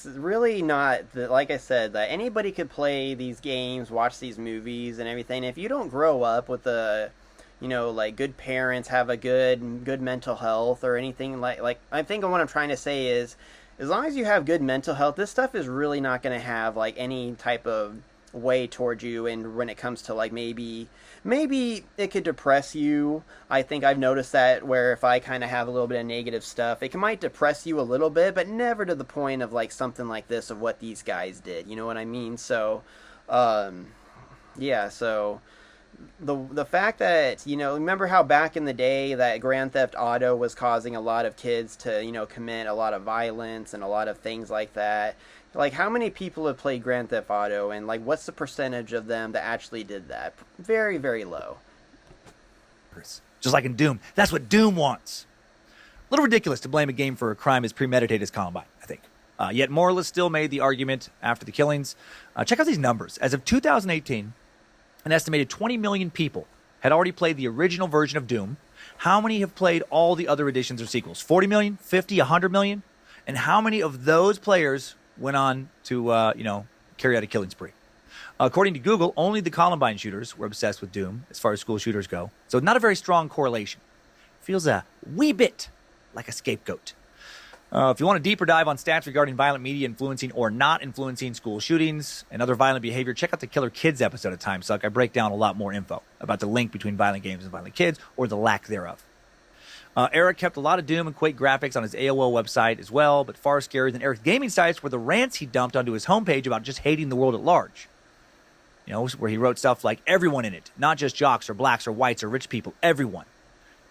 really not, like I said, that anybody could play these games, watch these movies and everything. If you don't grow up with like good parents, have a good mental health or anything like I think what I'm trying to say is, as long as you have good mental health, this stuff is really not going to have like any type of way towards you. And when it comes to like maybe it could depress you. I think I've noticed that where if I kind of have a little bit of negative stuff, it might depress you a little bit, but never to the point of like something like this of what these guys did. You know what I mean? So, yeah. So the fact that, remember how back in the day that Grand Theft Auto was causing a lot of kids to, commit a lot of violence and a lot of things like that. Like, how many people have played Grand Theft Auto, and, like, what's the percentage of them that actually did that? Very, very low. Just like in Doom. That's what Doom wants. A little ridiculous to blame a game for a crime as premeditated as Columbine, I think. Yet moralists still made the argument after the killings. Check out these numbers. As of 2018, an estimated 20 million people had already played the original version of Doom. How many have played all the other editions or sequels? 40 million? 50? 100 million? And how many of those players went on to, carry out a killing spree? According to Google, only the Columbine shooters were obsessed with Doom as far as school shooters go. So not a very strong correlation. Feels a wee bit like a scapegoat. If you want a deeper dive on stats regarding violent media influencing or not influencing school shootings and other violent behavior, check out the Killer Kids episode of Timesuck. I break down a lot more info about the link between violent games and violent kids, or the lack thereof. Eric kept a lot of Doom and Quake graphics on his AOL website as well, but far scarier than Eric's gaming sites were the rants he dumped onto his homepage about just hating the world at large. Where he wrote stuff like everyone in it, not just jocks or blacks or whites or rich people, everyone.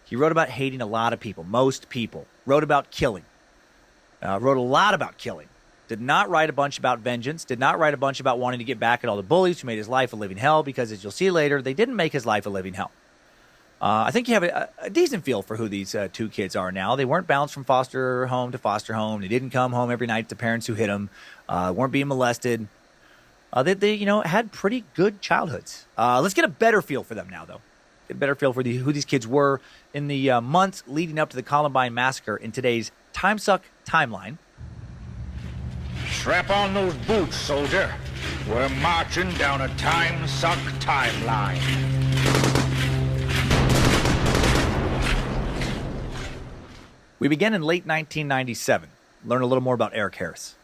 He wrote about hating a lot of people, most people. Wrote about killing. Wrote a lot about killing. Did not write a bunch about vengeance. Did not write a bunch about wanting to get back at all the bullies who made his life a living hell, because as you'll see later, they didn't make his life a living hell. I think you have a decent feel for who these two kids are now. They weren't bounced from foster home to foster home. They didn't come home every night to parents who hit them. Weren't being molested. They had pretty good childhoods. Let's get a better feel for them now, though. Get a better feel for who these kids were in the months leading up to the Columbine massacre in today's Timesuck timeline. Strap on those boots, soldier. We're marching down a Timesuck timeline. We begin in late 1997. Learn a little more about Eric Harris.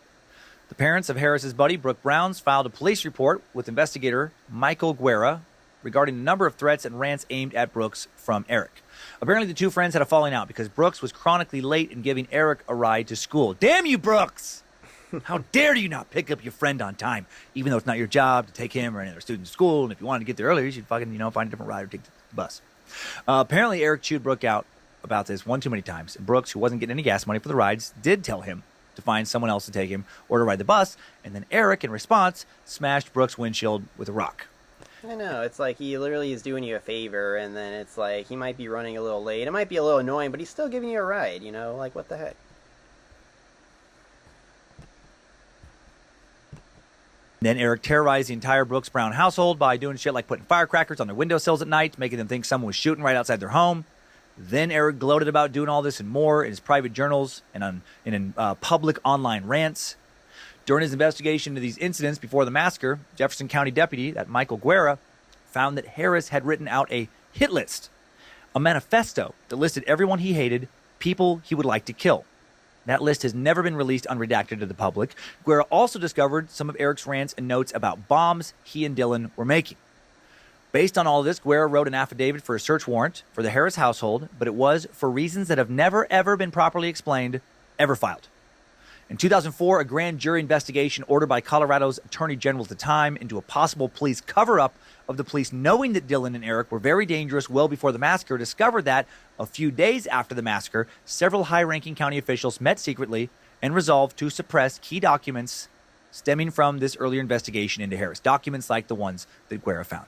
The parents of Harris's buddy, Brooke Browns, filed a police report with investigator Michael Guerra regarding a number of threats and rants aimed at Brooks from Eric. Apparently, the two friends had a falling out because Brooks was chronically late in giving Eric a ride to school. Damn you, Brooks! How dare you not pick up your friend on time, even though it's not your job to take him or any other student to school, and if you wanted to get there earlier, you should fucking, find a different ride or take the bus. Apparently, Eric chewed Brooke out about this one too many times, and Brooks, who wasn't getting any gas money for the rides, did tell him to find someone else to take him or to ride the bus, and then Eric, in response, smashed Brooks' windshield with a rock. I know, it's like he literally is doing you a favor, and then it's like he might be running a little late. It might be a little annoying, but he's still giving you a ride, like what the heck? Then Eric terrorized the entire Brooks Brown household by doing shit like putting firecrackers on their windowsills at night, making them think someone was shooting right outside their home. Then Eric gloated about doing all this and more in his private journals and in public online rants. During his investigation into these incidents before the massacre, Jefferson County deputy, that Michael Guerra, found that Harris had written out a hit list, a manifesto that listed everyone he hated, people he would like to kill. That list has never been released unredacted to the public. Guerra also discovered some of Eric's rants and notes about bombs he and Dylan were making. Based on all this, Guerra wrote an affidavit for a search warrant for the Harris household, but it was, for reasons that have never, ever been properly explained, ever filed. In 2004, a grand jury investigation ordered by Colorado's attorney general at the time into a possible police cover-up of the police knowing that Dylan and Eric were very dangerous well before the massacre discovered that, a few days after the massacre, several high-ranking county officials met secretly and resolved to suppress key documents stemming from this earlier investigation into Harris. Documents like the ones that Guerra found.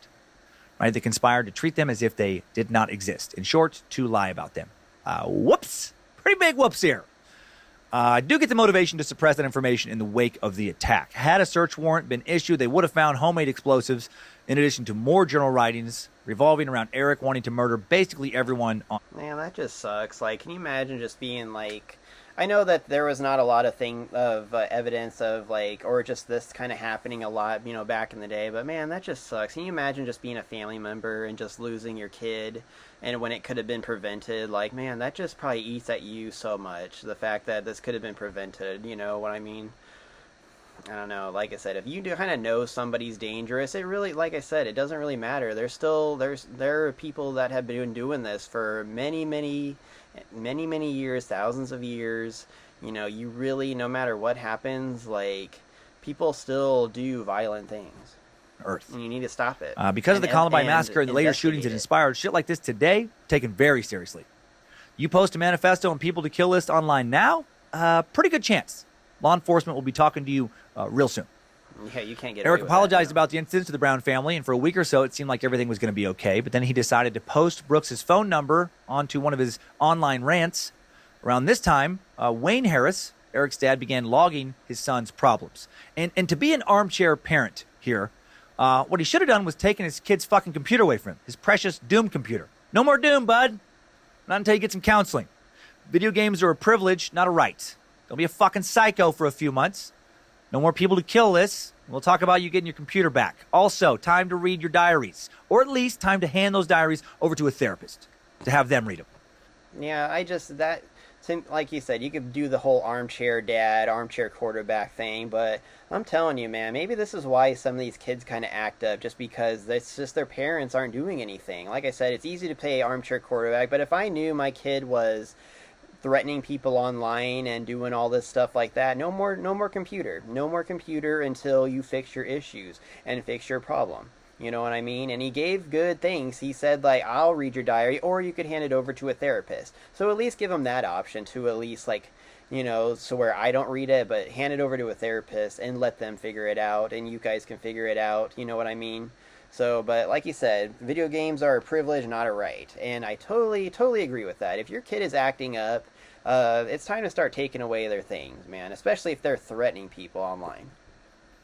Right? They conspired to treat them as if they did not exist. In short, to lie about them. Whoops! Pretty big whoops here. I do get the motivation to suppress that information in the wake of the attack. Had a search warrant been issued, they would have found homemade explosives, in addition to more journal writings revolving around Eric wanting to murder basically everyone on. Man, that just sucks. Like, can you imagine just being like, I know that there was not a lot of evidence of like, or just this kind of happening a lot, back in the day. But man, that just sucks. Can you imagine just being a family member and just losing your kid, and when it could have been prevented? Like, man, that just probably eats at you so much. The fact that this could have been prevented. You know what I mean? I don't know. Like I said, if you do kind of know somebody's dangerous, it really, like I said, it doesn't really matter. There are people that have been doing this for many years, thousands of years. You really, no matter what happens, like, people still do violent things. Earth. And you need to stop it. Because of the Columbine massacre and the later shootings that inspired shit like this today, taken very seriously. You post a manifesto and people to kill list online now, pretty good chance law enforcement will be talking to you real soon. Yeah, you can't get Eric away with apologized that, about the incident to the Brown family, and for a week or so, it seemed like everything was going to be okay. But then he decided to post Brooks' phone number onto one of his online rants. Around this time, Wayne Harris, Eric's dad, began logging his son's problems. And to be an armchair parent here, what he should have done was taken his kid's fucking computer away from him, his precious Doom computer. No more Doom, bud. Not until you get some counseling. Video games are a privilege, not a right. Don't be a fucking psycho for a few months. No more people to kill this. We'll talk about you getting your computer back. Also, time to read your diaries. Or at least time to hand those diaries over to a therapist to have them read them. Yeah, like you said, you could do the whole armchair dad, armchair quarterback thing, but I'm telling you, man, maybe this is why some of these kids kind of act up, just because it's just their parents aren't doing anything. Like I said, it's easy to play armchair quarterback, but if I knew my kid was threatening people online and doing all this stuff like that, no more computer. No more computer until you fix your issues and fix your problem. You know what I mean? And he gave good things. He said, like, I'll read your diary, or you could hand it over to a therapist. So at least give him that option to at least, like, so where I don't read it, but hand it over to a therapist and let them figure it out, and you guys can figure it out. You know what I mean? So, but like you said, video games are a privilege, not a right. And I totally agree with that. If your kid is acting up, it's time to start taking away their things, man, especially if they're threatening people online.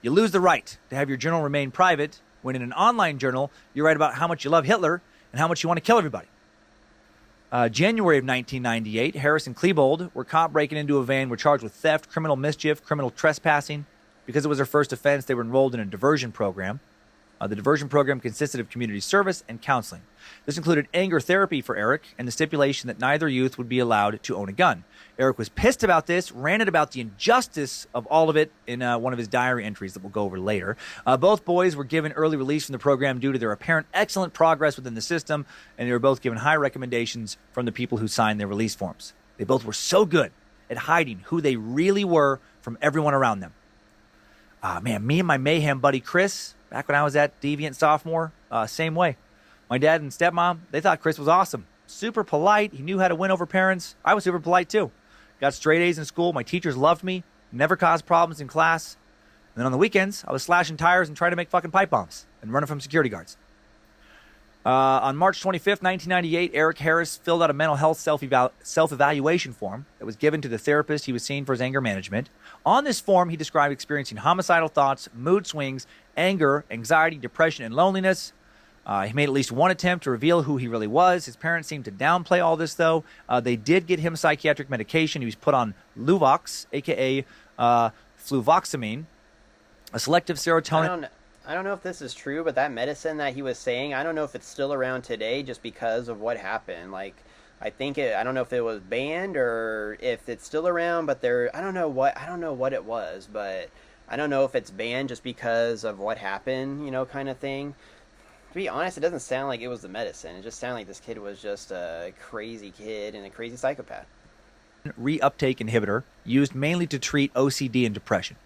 You lose the right to have your journal remain private when in an online journal, you write about how much you love Hitler and how much you want to kill everybody. January of 1998, Harris and Klebold were caught breaking into a van, were charged with theft, criminal mischief, criminal trespassing. Because it was their first offense, they were enrolled in a diversion program. The diversion program consisted of community service and counseling. This included anger therapy for Eric and the stipulation that neither youth would be allowed to own a gun. Eric was pissed about this, ranted about the injustice of all of it in one of his diary entries that we'll go over later. Both boys were given early release from the program due to their apparent excellent progress within the system, and they were both given high recommendations from the people who signed their release forms. They both were so good at hiding who they really were from everyone around them. Man, me and my mayhem buddy Chris, back when I was at Deviant sophomore, same way. My dad and stepmom, they thought Chris was awesome. Super polite. He knew how to win over parents. I was super polite too. Got straight A's in school. My teachers loved me. Never caused problems in class. And then on the weekends, I was slashing tires and trying to make fucking pipe bombs and running from security guards. On March 25th, 1998, Eric Harris filled out a mental health self-evaluation form that was given to the therapist he was seeing for his anger management. On this form, he described experiencing homicidal thoughts, mood swings, anger, anxiety, depression, and loneliness. He made at least one attempt to reveal who he really was. His parents seemed to downplay all this, though. They did get him psychiatric medication. He was put on Luvox, a.k.a. Fluvoxamine, a selective serotonin. I don't know if this is true, but that medicine that he was saying, I don't know if it's still around today just because of what happened. Like, I don't know if it was banned or if it's still around, but I don't know what it was, but I don't know if it's banned just because of what happened, kind of thing. To be honest, it doesn't sound like it was the medicine. It just sounded like this kid was just a crazy kid and a crazy psychopath. Reuptake inhibitor used mainly to treat OCD and depression.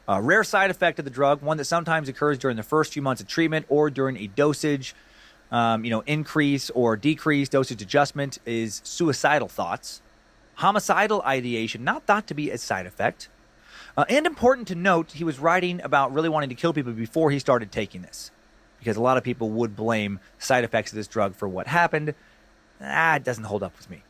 A rare side effect of the drug, one that sometimes occurs during the first few months of treatment or during a dosage, increase or decrease dosage adjustment, is suicidal thoughts. Homicidal ideation, not thought to be a side effect. And important to note, he was writing about really wanting to kill people before he started taking this, because a lot of people would blame side effects of this drug for what happened. It doesn't hold up with me.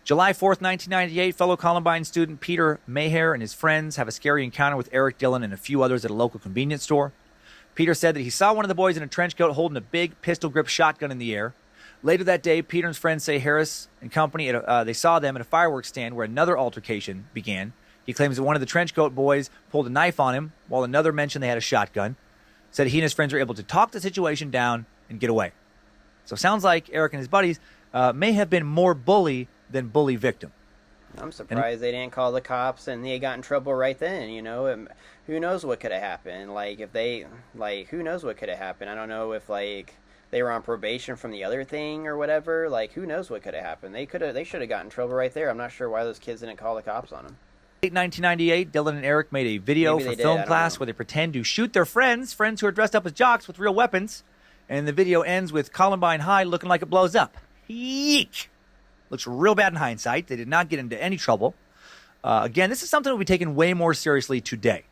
July 4th, 1998, fellow Columbine student Peter Maher and his friends have a scary encounter with Eric Dillon and a few others at a local convenience store. Peter said that he saw one of the boys in a trench coat holding a big pistol-grip shotgun in the air. Later that day, Peter and his friends say Harris and company, they saw them at a fireworks stand where another altercation began. He claims that one of the trench coat boys pulled a knife on him, while another mentioned they had a shotgun. Said he and his friends were able to talk the situation down and get away. So it sounds like Eric and his buddies may have been more bully than bully victim. I'm surprised they didn't call the cops and they got in trouble right then. You know, who knows what could have happened? Like if they, who knows what could have happened? I don't know if they were on probation from the other thing or whatever. Like who knows what could have happened? They should have gotten in trouble right there. I'm not sure why those kids didn't call the cops on them. Late 1998, Dylan and Eric made a video for film class where they pretend to shoot their friends who are dressed up as jocks with real weapons. And the video ends with Columbine High looking like it blows up. Yeek! Looks real bad in hindsight. They did not get into any trouble. Again, this is something that will be taken way more seriously today.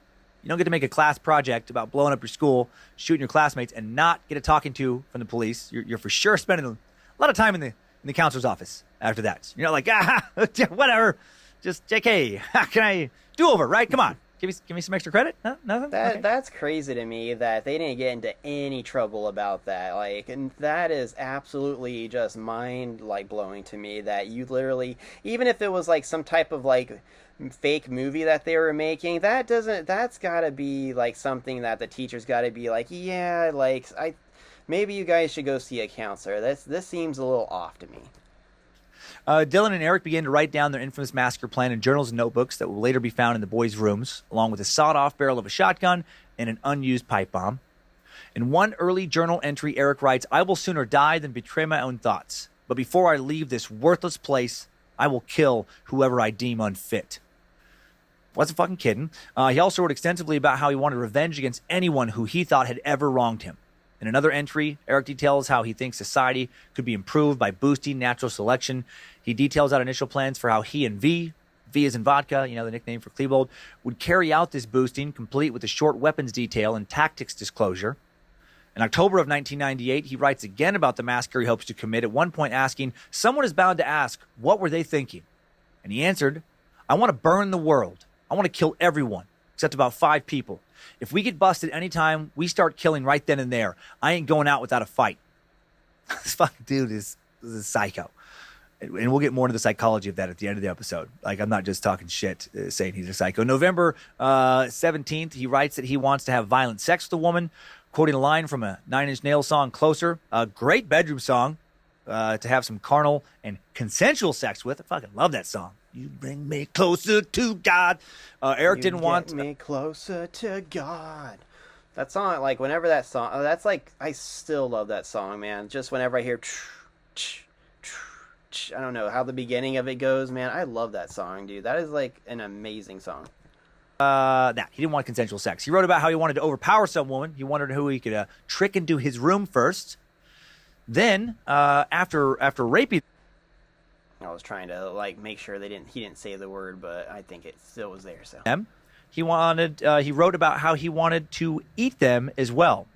You don't get to make a class project about blowing up your school, shooting your classmates, and not get a talking to from the police. You're for sure spending a lot of time in the counselor's office after that. You're not like, whatever, just JK, can I do over, right? Come on. Give me some extra credit? No, nothing? Okay. That's crazy to me that they didn't get into any trouble about that. And that is absolutely just mind blowing to me that you literally, even if it was some type of fake movie that they were making, that's gotta be something that the teacher's gotta be maybe you guys should go see a counselor. This seems a little off to me. Dylan and Eric began to write down their infamous massacre plan in journals and notebooks that will later be found in the boys' rooms, along with a sawed-off barrel of a shotgun and an unused pipe bomb. In one early journal entry, Eric writes, "I will sooner die than betray my own thoughts. But before I leave this worthless place, I will kill whoever I deem unfit." Wasn't fucking kidding. He also wrote extensively about how he wanted revenge against anyone who he thought had ever wronged him. In another entry, Eric details how he thinks society could be improved by boosting natural selection. He details out initial plans for how he and V as in vodka, the nickname for Klebold, would carry out this boosting, complete with a short weapons detail and tactics disclosure. In October of 1998, he writes again about the massacre he hopes to commit, at one point asking, "Someone is bound to ask, what were they thinking?" And he answered, "I want to burn the world. I want to kill everyone, except about 5 people. If we get busted anytime, we start killing right then and there. I ain't going out without a fight." This fucking dude is a psycho. And we'll get more into the psychology of that at the end of the episode. I'm not just talking shit saying he's a psycho. November 17th, he writes that he wants to have violent sex with a woman, quoting a line from a Nine Inch Nails song, Closer, a great bedroom song to have some carnal and consensual sex with. I fucking love that song. You bring me closer to God. Eric didn't want... Get me closer to God. That song, whenever that song... I still love that song, man. Just whenever I hear... I don't know how the beginning of it goes, man. I love that song, dude. That is, an amazing song. He didn't want consensual sex. He wrote about how he wanted to overpower some woman. He wondered who he could trick into his room first. Then, after raping... I was trying to make sure he didn't say the word, but I think it still was there. So he wrote about how he wanted to eat them as well.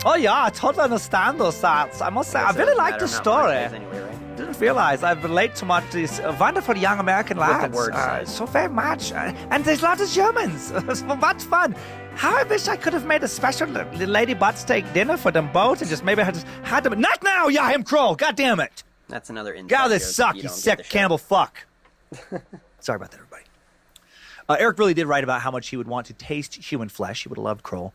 Oh yeah, I totally understand those thoughts. I must say, I really like the story. Anyway, right? Didn't realize I relate too much to these wonderful young American lads. The word so very much, and there's lots of Germans. So much fun. How I wish I could have made a special lady butt steak dinner for them both, and just maybe I just had them. Not now, Yahim Kroll. God damn it. That's another inside God, this joke suck, you you don't get sick the show. cannibal fuck. Sorry about that, everybody. Eric really did write about how much he would want to taste human flesh. He would have loved Kroll.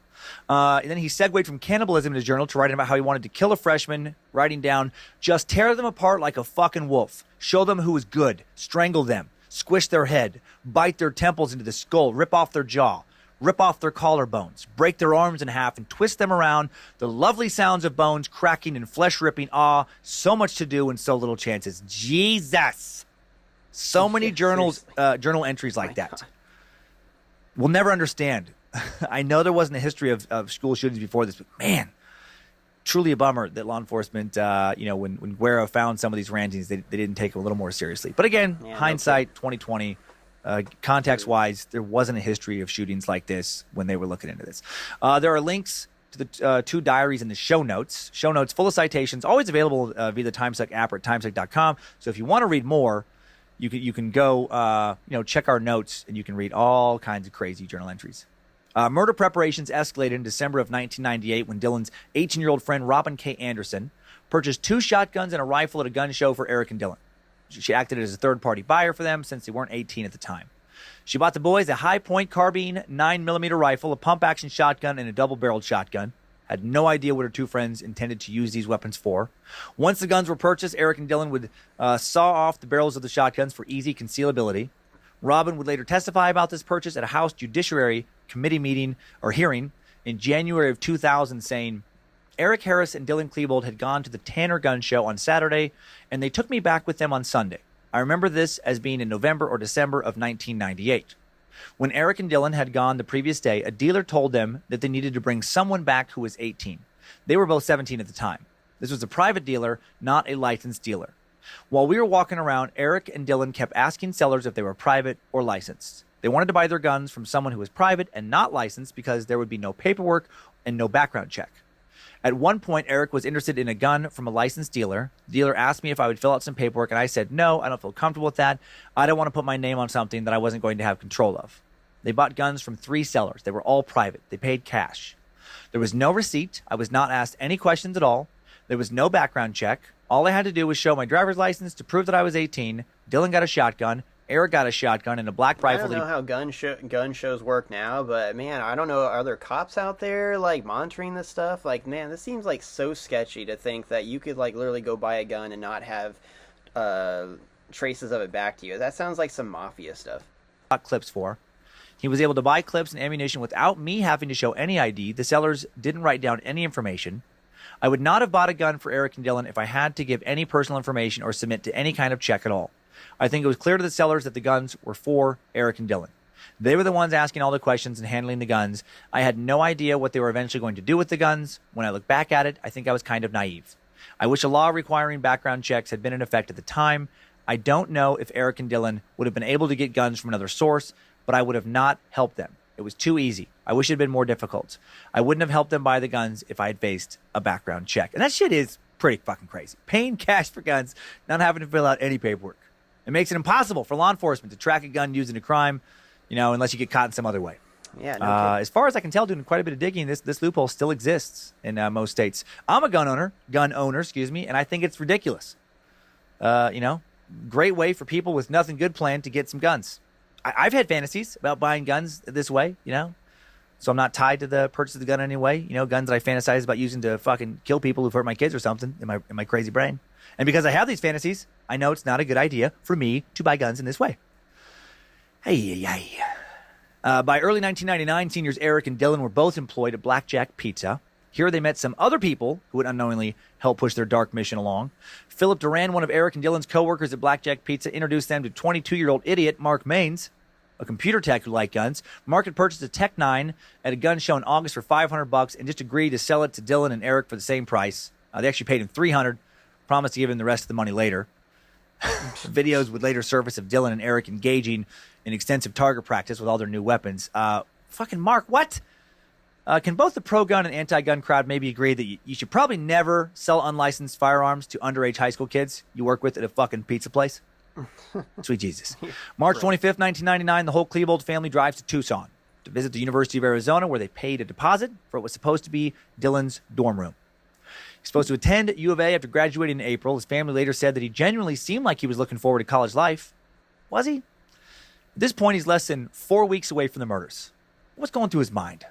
And then he segued from cannibalism in his journal to writing about how he wanted to kill a freshman, writing down, "Just tear them apart like a fucking wolf. Show them who was good. Strangle them. Squish their head. Bite their temples into the skull. Rip off their jaw. Rip off their collarbones, break their arms in half, and twist them around. The lovely sounds of bones cracking and flesh ripping. Ah, so much to do and so little chances." Jesus. So many journal entries like that. God. We'll never understand. I know there wasn't a history of school shootings before this, but man, truly a bummer that law enforcement, when Guerra found some of these rantings, they didn't take them a little more seriously. But again, hindsight, 2020. Context-wise, there wasn't a history of shootings like this when they were looking into this. There are links to the two diaries in the show notes. Show notes full of citations, always available via the Timesuck app or at timesuck.com. So if you want to read more, you can go check our notes, and you can read all kinds of crazy journal entries. Murder preparations escalated in December of 1998 when Dylan's 18-year-old friend Robin K. Anderson purchased 2 shotguns and a rifle at a gun show for Eric and Dylan. She acted as a third-party buyer for them since they weren't 18 at the time. She bought the boys a high-point carbine 9mm rifle, a pump-action shotgun, and a double-barreled shotgun. Had no idea what her two friends intended to use these weapons for. Once the guns were purchased, Eric and Dylan would saw off the barrels of the shotguns for easy concealability. Robin would later testify about this purchase at a House Judiciary Committee meeting or hearing in January of 2000, saying, Eric Harris and Dylan Klebold had gone to the Tanner Gun Show on Saturday, and they took me back with them on Sunday. I remember this as being in November or December of 1998. When Eric and Dylan had gone the previous day, a dealer told them that they needed to bring someone back who was 18. They were both 17 at the time. This was a private dealer, not a licensed dealer. While we were walking around, Eric and Dylan kept asking sellers if they were private or licensed. They wanted to buy their guns from someone who was private and not licensed because there would be no paperwork and no background check. At one point, Eric was interested in a gun from a licensed dealer. The dealer asked me if I would fill out some paperwork, and I said, no, I don't feel comfortable with that. I don't want to put my name on something that I wasn't going to have control of. They bought guns from 3 sellers. They were all private. They paid cash. There was no receipt. I was not asked any questions at all. There was no background check. All I had to do was show my driver's license to prove that I was 18. Dylan got a shotgun. Eric got a shotgun and a black rifle. I don't know how gun shows work now, but man, I don't know. Are there cops out there like monitoring this stuff? Like, man, this seems like so sketchy to think that you could like literally go buy a gun and not have traces of it back to you. That sounds like some mafia stuff. Clips for. He was able to buy clips and ammunition without me having to show any ID. The sellers didn't write down any information. I would not have bought a gun for Eric and Dylan if I had to give any personal information or submit to any kind of check at all. I think it was clear to the sellers that the guns were for Eric and Dylan. They were the ones asking all the questions and handling the guns. I had no idea what they were eventually going to do with the guns. When I look back at it, I think I was kind of naive. I wish a law requiring background checks had been in effect at the time. I don't know if Eric and Dylan would have been able to get guns from another source, but I would have not helped them. It was too easy. I wish it had been more difficult. I wouldn't have helped them buy the guns if I had faced a background check. And that shit is pretty fucking crazy. Paying cash for guns, not having to fill out any paperwork. It makes it impossible for law enforcement to track a gun used in a crime, unless you get caught in some other way. Yeah. No kidding. As far as I can tell, doing quite a bit of digging, this loophole still exists in most states. I'm a gun owner, and I think it's ridiculous. Great way for people with nothing good planned to get some guns. I've had fantasies about buying guns this way, so I'm not tied to the purchase of the gun in any way. Guns that I fantasize about using to fucking kill people who've hurt my kids or something in my crazy brain. And because I have these fantasies, I know it's not a good idea for me to buy guns in this way. By early 1999, seniors Eric and Dylan were both employed at Blackjack Pizza. Here they met some other people who would unknowingly help push their dark mission along. Philip Duran, one of Eric and Dylan's coworkers at Blackjack Pizza, introduced them to 22-year-old idiot Mark Maines, a computer tech who liked guns. Mark had purchased a Tech 9 at a gun show in August for $500 and just agreed to sell it to Dylan and Eric for the same price. They actually paid him $300, promised to give him the rest of the money later. Videos would later surface of Dylan and Eric engaging in extensive target practice with all their new weapons. Fucking Mark, what? Can both the pro-gun and anti-gun crowd maybe agree that you should probably never sell unlicensed firearms to underage high school kids you work with at a fucking pizza place? Sweet Jesus. March 25th, 1999, the whole Klebold family drives to Tucson to visit the University of Arizona, where they paid a deposit for what was supposed to be Dylan's dorm room. He's supposed to attend U of A after graduating in April. His family later said that he genuinely seemed like he was looking forward to college life. Was he? At this point, he's less than 4 weeks away from the murders. What's going through his mind?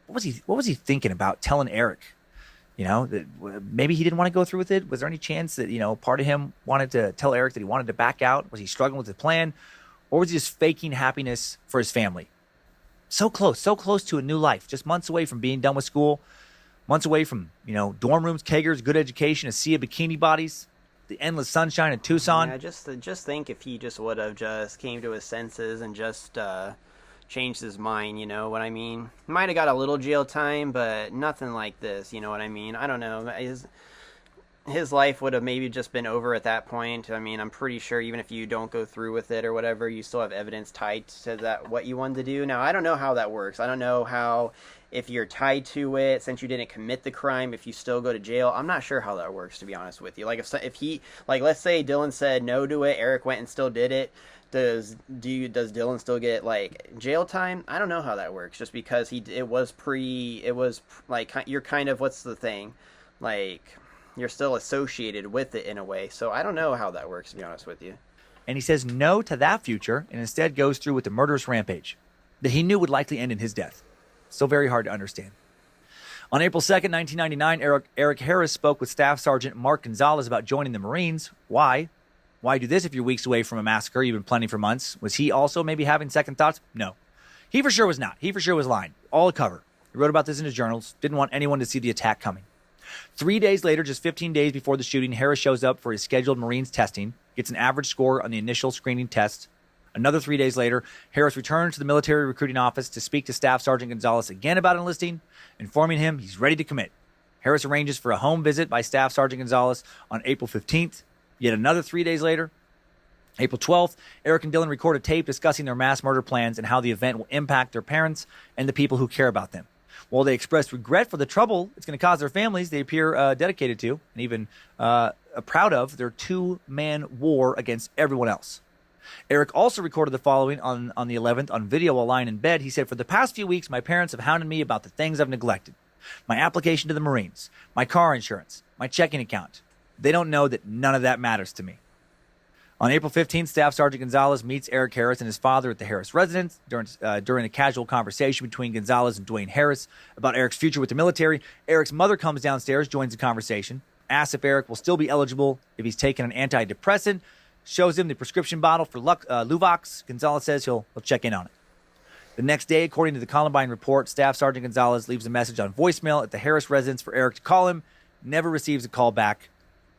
What was he thinking about telling Eric? That maybe he didn't want to go through with it. Was there any chance that, part of him wanted to tell Eric that he wanted to back out? Was he struggling with the plan? Or was he just faking happiness for his family? So close to a new life, just months away from being done with school, months away from, dorm rooms, kegers, good education, a sea of bikini bodies, the endless sunshine in Tucson. Yeah, just think if he just would have just came to his senses and just changed his mind, you know what I mean? Might have got a little jail time, but nothing like this, you know what I mean? I don't know. his life would have maybe just been over at that point. I mean, I'm pretty sure even if you don't go through with it or whatever, you still have evidence tied to that what you wanted to do. Now, I don't know how that works. I don't know how, if you're tied to it, since you didn't commit the crime, if you still go to jail. I'm not sure how that works, to be honest with you. Like if he, like, let's say Dylan said no to it, Eric went and still did it. Does Dylan still get like jail time? I don't know how that works. Just because it was like, you're kind of, what's the thing, like, you're still associated with it in a way. So I don't know how that works, to be honest with you. And he says no to that future and instead goes through with the murderous rampage that he knew would likely end in his death. So very hard to understand. On April 2nd, 1999, Eric Harris spoke with Staff Sergeant Mark Gonzalez about joining the Marines. Why? Why do this if you're weeks away from a massacre you've been planning for months? Was he also maybe having second thoughts? No. He for sure was not. He for sure was lying. All a cover. He wrote about this in his journals. Didn't want anyone to see the attack coming. 3 days later, just 15 days before the shooting, Harris shows up for his scheduled Marines testing, gets an average score on the initial screening test. Another 3 days later, Harris returns to the military recruiting office to speak to Staff Sergeant Gonzalez again about enlisting, informing him he's ready to commit. Harris arranges for a home visit by Staff Sergeant Gonzalez on April 15th. Yet another 3 days later, April 12th, Eric and Dylan record a tape discussing their mass murder plans and how the event will impact their parents and the people who care about them. While they express regret for the trouble it's going to cause their families, they appear dedicated to and even proud of their two-man war against everyone else. Eric also recorded the following on the 11th on video while lying in bed. He said, "For the past few weeks, my parents have hounded me about the things I've neglected. My application to the Marines, my car insurance, my checking account. They don't know that none of that matters to me." On April 15th, Staff Sergeant Gonzalez meets Eric Harris and his father at the Harris residence. During a casual conversation between Gonzalez and Dwayne Harris about Eric's future with the military, Eric's mother comes downstairs, joins the conversation, asks if Eric will still be eligible if he's taken an antidepressant, shows him the prescription bottle for Luvox. Gonzalez says he'll check in on it. The next day, according to the Columbine report, Staff Sergeant Gonzalez leaves a message on voicemail at the Harris residence for Eric to call him, never receives a call back.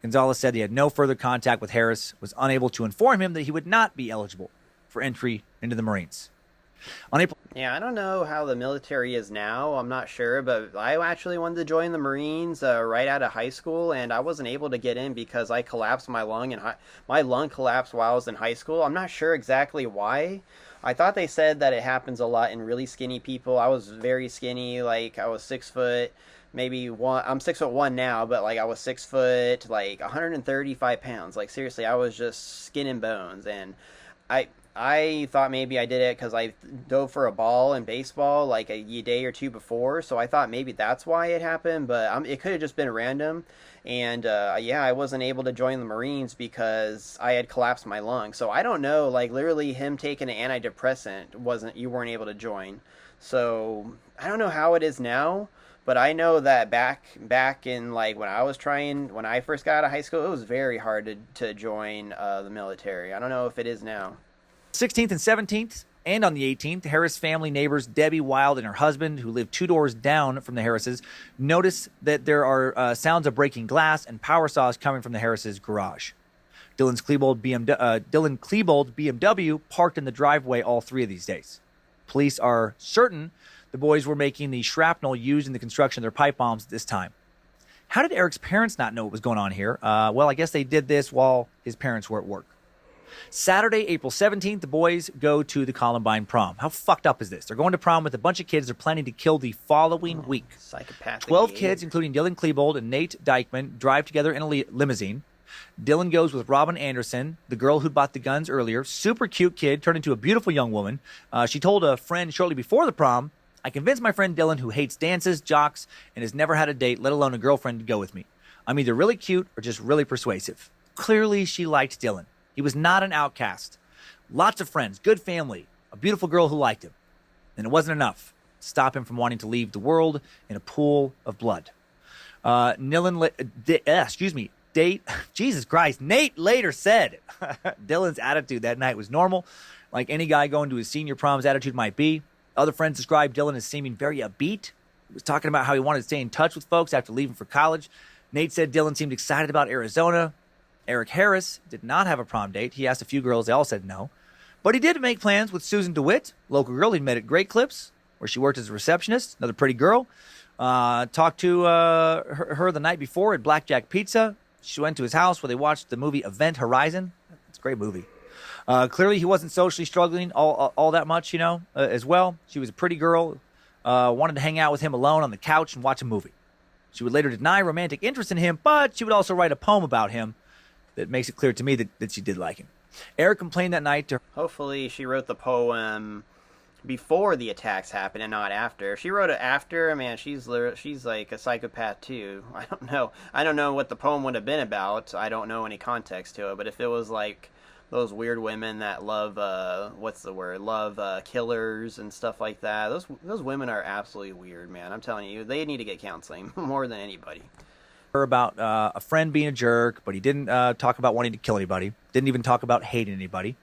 Gonzalez said he had no further contact with Harris, was unable to inform him that he would not be eligible for entry into the Marines. Yeah, I don't know how the military is now. I'm not sure, but I actually wanted to join the Marines right out of high school, and I wasn't able to get in because I collapsed my lung, and my lung collapsed while I was in high school. I'm not sure exactly why. I thought they said that it happens a lot in really skinny people. I was very skinny, like I was 6 foot, maybe one. I'm 6'1" now, but like I was 6 foot, like 135 pounds. Like seriously, I was just skin and bones, and I thought maybe I did it because I dove for a ball in baseball like a day or two before, so I thought maybe that's why it happened, but it could have just been random. And yeah, I wasn't able to join the Marines because I had collapsed my lung. So I don't know, like literally him taking an antidepressant you weren't able to join. So I don't know how it is now, but I know that back in like when I first got out of high school, it was very hard to join the military. I don't know if it is now. 16th and 17th, and on the 18th, Harris family neighbors Debbie Wild and her husband, who live 2 doors down from the Harrises, notice that there are sounds of breaking glass and power saws coming from the Harrises' garage. Dylan Klebold BMW parked in the driveway all 3 of these days. Police are certain the boys were making the shrapnel used in the construction of their pipe bombs at this time. How did Eric's parents not know what was going on here? Well, I guess they did this while his parents were at work. Saturday, April 17th, the boys go to the Columbine prom. How fucked up is this? They're going to prom with a bunch of kids they're planning to kill the following week. Psychopathic. 12 kids, including Dylan Klebold and Nate Dykeman, drive together in a limousine. Dylan goes with Robin Anderson, the girl who bought the guns earlier. Super cute kid, turned into a beautiful young woman. She told a friend shortly before the prom, "I convinced my friend Dylan, who hates dances, jocks, and has never had a date, let alone a girlfriend, to go with me. I'm either really cute or just really persuasive." Clearly, she liked Dylan. He was not an outcast. Lots of friends, good family, a beautiful girl who liked him. And it wasn't enough to stop him from wanting to leave the world in a pool of blood. Jesus Christ, Nate later said Dylan's attitude that night was normal, like any guy going to his senior prom's attitude might be. Other friends described Dylan as seeming very upbeat. He was talking about how he wanted to stay in touch with folks after leaving for college. Nate said Dylan seemed excited about Arizona. Eric Harris did not have a prom date. He asked a few girls. They all said no. But he did make plans with Susan DeWitt, local girl he'd met at Great Clips, where she worked as a receptionist, another pretty girl. Talked to her the night before at Blackjack Pizza. She went to his house where they watched the movie Event Horizon. It's a great movie. Clearly, he wasn't socially struggling all that much, as well. She was a pretty girl, wanted to hang out with him alone on the couch and watch a movie. She would later deny romantic interest in him, but she would also write a poem about him that makes it clear to me that she did like him. Eric complained that night to her. Hopefully she wrote the poem before the attacks happened and not after. If she wrote it after, man, she's like a psychopath too. I don't know what the poem would have been about. I don't know any context to it. But if it was like those weird women that love love killers and stuff like that, those women are absolutely weird, man. I'm telling you, they need to get counseling more than anybody. Her about a friend being a jerk, but he didn't talk about wanting to kill anybody. Didn't even talk about hating anybody.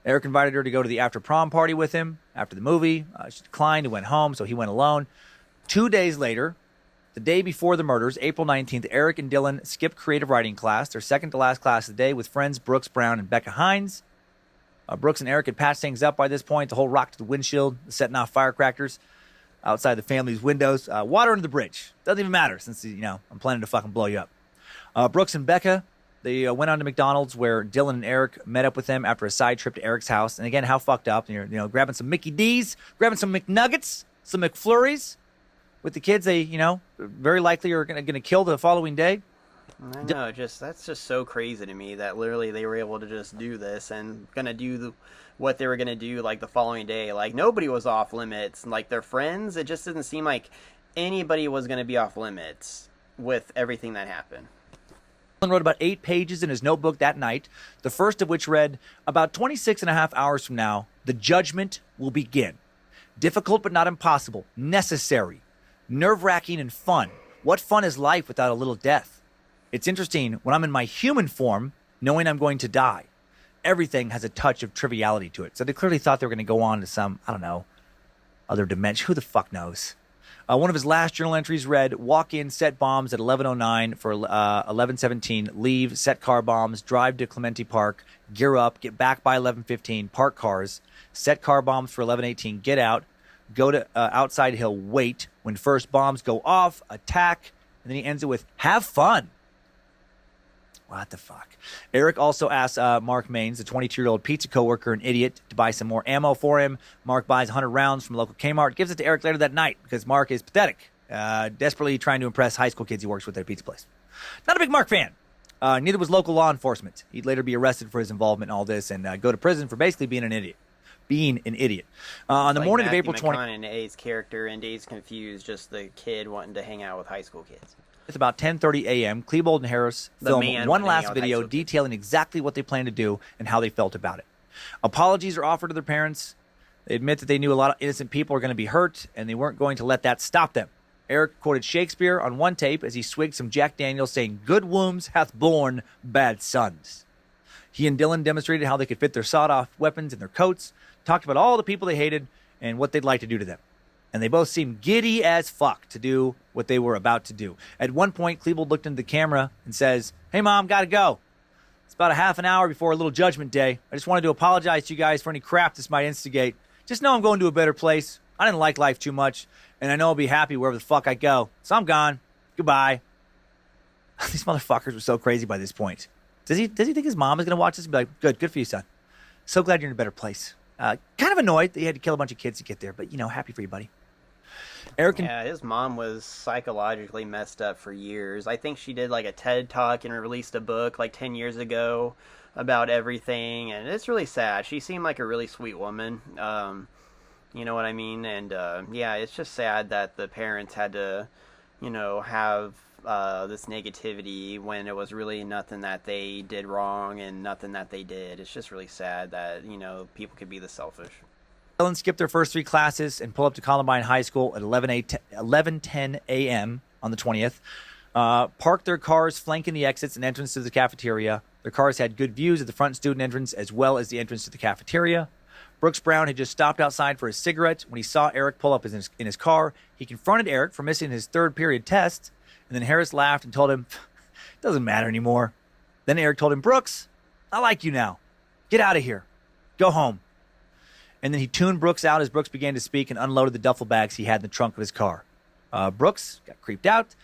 Eric invited her to go to the after prom party with him after the movie. She declined and went home, so he went alone. 2 days later, the day before the murders, April 19th, Eric and Dylan skipped creative writing class, their second to last class of the day, with friends Brooks Brown and Becca Hines. Brooks and Eric had patched things up by this point. The whole rock to the windshield, setting off firecrackers outside the family's windows. Water under the bridge. Doesn't even matter since, I'm planning to fucking blow you up. Brooks and Becca, they went on to McDonald's where Dylan and Eric met up with them after a side trip to Eric's house. And again, how fucked up. You're, grabbing some Mickey D's, grabbing some McNuggets, some McFlurries. With the kids, they, very likely are going to kill the following day. I know, that's just so crazy to me that literally they were able to just do this and gonna do what they were gonna do like the following day. Like nobody was off limits. Like their friends, it just didn't seem like anybody was gonna be off limits with everything that happened. Dylan wrote about 8 pages in his notebook that night, the first of which read, about 26 and a half hours from now, the judgment will begin. Difficult but not impossible. Necessary. Nerve-wracking and fun. What fun is life without a little death? It's interesting when I'm in my human form, knowing I'm going to die. Everything has a touch of triviality to it. So they clearly thought they were going to go on to some, other dimension. Who the fuck knows? One of his last journal entries read, walk in, set bombs at 11:09 for 11:17, leave, set car bombs, drive to Clementi Park, gear up, get back by 11:15, park cars, set car bombs for 11:18, get out, go to outside hill, wait. When first bombs go off, attack. And then he ends it with, have fun. What the fuck? Eric also asks Mark Maines, the 22-year-old pizza coworker and idiot, to buy some more ammo for him. Mark buys 100 rounds from a local Kmart, gives it to Eric later that night because Mark is pathetic, desperately trying to impress high school kids he works with at a pizza place. Not a big Mark fan. Neither was local law enforcement. He'd later be arrested for his involvement in all this and go to prison for basically being an idiot. On the morning of April 20th. McConaughey's character in Days Confused, just the kid wanting to hang out with high school kids. It's about 10:30 a.m. Klebold and Harris film one last video detailing exactly what they plan to do and how they felt about it. Apologies are offered to their parents. They admit that they knew a lot of innocent people were going to be hurt, and they weren't going to let that stop them. Eric quoted Shakespeare on one tape as he swigged some Jack Daniels, saying, good wombs hath borne bad sons. He and Dylan demonstrated how they could fit their sawed-off weapons in their coats, talked about all the people they hated and what they'd like to do to them. And they both seemed giddy as fuck to do what they were about to do. At one point, Klebold looked into the camera and says, hey, Mom, gotta go. It's about a half an hour before a little judgment day. I just wanted to apologize to you guys for any crap this might instigate. Just know I'm going to a better place. I didn't like life too much, and I know I'll be happy wherever the fuck I go. So I'm gone. Goodbye. These motherfuckers were so crazy by this point. Does he think his mom is going to watch this and be like, good for you, son. So glad you're in a better place. Kind of annoyed that he had to kill a bunch of kids to get there, but, happy for you, buddy. Yeah, his mom was psychologically messed up for years. I think she did like a TED Talk and released a book like 10 years ago about everything, and it's really sad. She seemed like a really sweet woman, you know what I mean? And yeah, it's just sad that the parents had to, have this negativity when it was really nothing that they did wrong and nothing that they did. It's just really sad that, people could be this selfish. Dylan skipped their first 3 classes and pulled up to Columbine High School at 11:10 a.m. on the 20th. Parked their cars flanking the exits and entrance to the cafeteria. Their cars had good views of the front student entrance as well as the entrance to the cafeteria. Brooks Brown had just stopped outside for a cigarette when he saw Eric pull up in his car. He confronted Eric for missing his third period test, and then Harris laughed and told him, it doesn't matter anymore. Then Eric told him, Brooks, I like you now. Get out of here. Go home. And then he tuned Brooks out as Brooks began to speak and unloaded the duffel bags he had in the trunk of his car. Brooks got creeped out.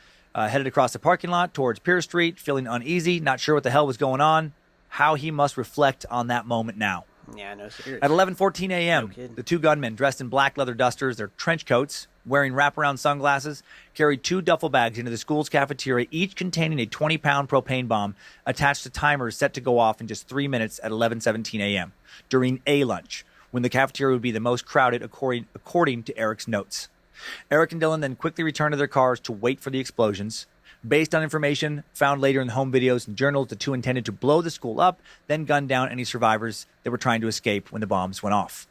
headed across the parking lot towards Pierce Street, feeling uneasy, not sure what the hell was going on. How he must reflect on that moment now. Yeah, no serious. At 11:14 a.m., No kidding. the two gunmen, dressed in black leather dusters, their trench coats, wearing wraparound sunglasses, carried 2 duffel bags into the school's cafeteria, each containing a 20-pound propane bomb attached to timers set to go off in just 3 minutes at 11:17 a.m. during a lunch, when the cafeteria would be the most crowded, according to Eric's notes. Eric and Dylan then quickly returned to their cars to wait for the explosions. Based on information found later in the home videos and journals, the two intended to blow the school up, then gun down any survivors that were trying to escape when the bombs went off.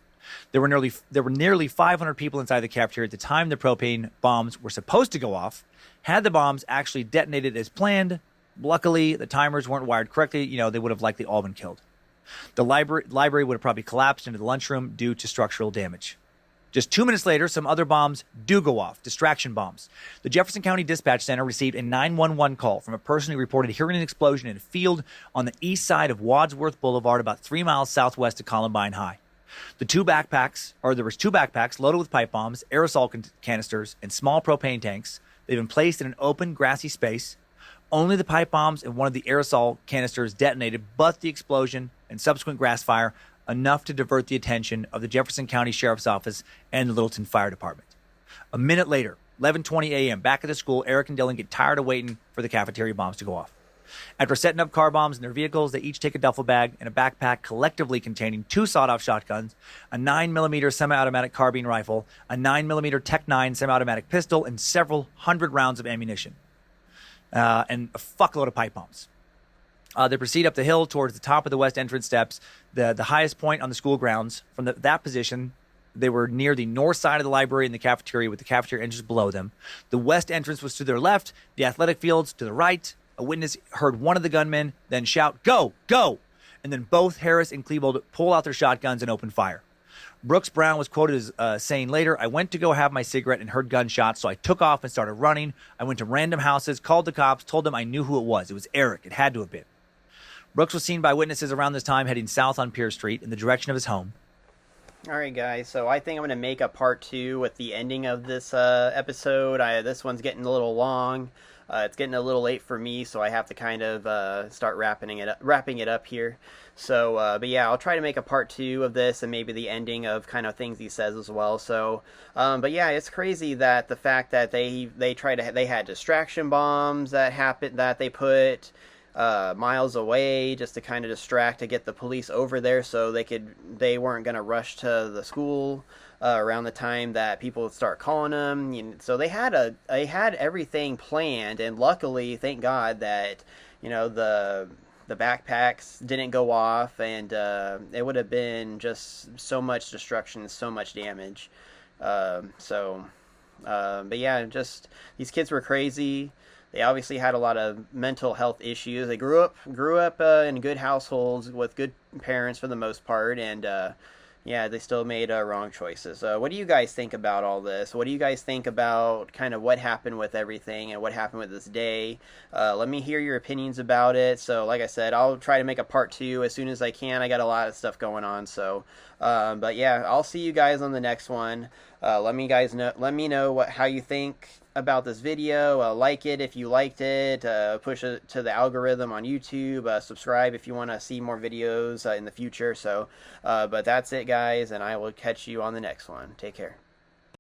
There were nearly 500 people inside the cafeteria at the time the propane bombs were supposed to go off. Had the bombs actually detonated as planned, luckily the timers weren't wired correctly. They would have likely all been killed. The library would have probably collapsed into the lunchroom due to structural damage. Just 2 minutes later, some other bombs do go off, distraction bombs. The Jefferson County Dispatch Center received a 911 call from a person who reported hearing an explosion in a field on the east side of Wadsworth Boulevard, about 3 miles southwest of Columbine High. There was 2 backpacks loaded with pipe bombs, aerosol canisters, and small propane tanks. They've been placed in an open, grassy space. Only the pipe bombs and one of the aerosol canisters detonated, but the explosion and subsequent grass fire enough to divert the attention of the Jefferson County Sheriff's Office and the Littleton Fire Department. A minute later, 11:20 a.m., back at the school, Eric and Dylan get tired of waiting for the cafeteria bombs to go off. After setting up car bombs in their vehicles, they each take a duffel bag and a backpack collectively containing 2 sawed-off shotguns, a 9mm semi-automatic carbine rifle, a 9mm Tech-9 semi-automatic pistol, and several hundred rounds of ammunition, and a fuckload of pipe bombs. They proceed up the hill towards the top of the west entrance steps, the highest point on the school grounds. From that position, they were near the north side of the library and the cafeteria, with the cafeteria entrance below them. The west entrance was to their left, the athletic fields to the right. A witness heard one of the gunmen then shout, "Go, go!" And then both Harris and Klebold pull out their shotguns and open fire. Brooks Brown was quoted as saying later, "I went to go have my cigarette and heard gunshots, so I took off and started running. I went to random houses, called the cops, told them I knew who it was. It was Eric. It had to have been." Brooks was seen by witnesses around this time heading south on Pierce Street in the direction of his home. All right, guys. So I think I'm going to make a part 2 with the ending of this episode. This one's getting a little long. It's getting a little late for me, so I have to kind of start wrapping it up here. So, but yeah, I'll try to make a part 2 of this and maybe the ending of kind of things he says as well. So, but yeah, it's crazy that the fact that they had distraction bombs that happened, that they put miles away just to kind of distract, to get the police over there so they weren't going to rush to the school around the time that people would start calling them. So they had everything planned, and luckily, thank God, that the backpacks didn't go off, and it would have been just so much destruction, so much damage. But yeah, just these kids were crazy. They obviously had a lot of mental health issues. They grew up in good households with good parents for the most part, and yeah, they still made wrong choices. What do you guys think about all this? What do you guys think about kind of what happened with everything and what happened with this day? Let me hear your opinions about it. So, like I said, I'll try to make a part 2 as soon as I can. I got a lot of stuff going on. So, but yeah, I'll see you guys on the next one. Let me know how you think about this video. Like it if you liked it. Push it to the algorithm on YouTube. Subscribe if you want to see more videos in the future. So, but that's it, guys, and I will catch you on the next one. Take care.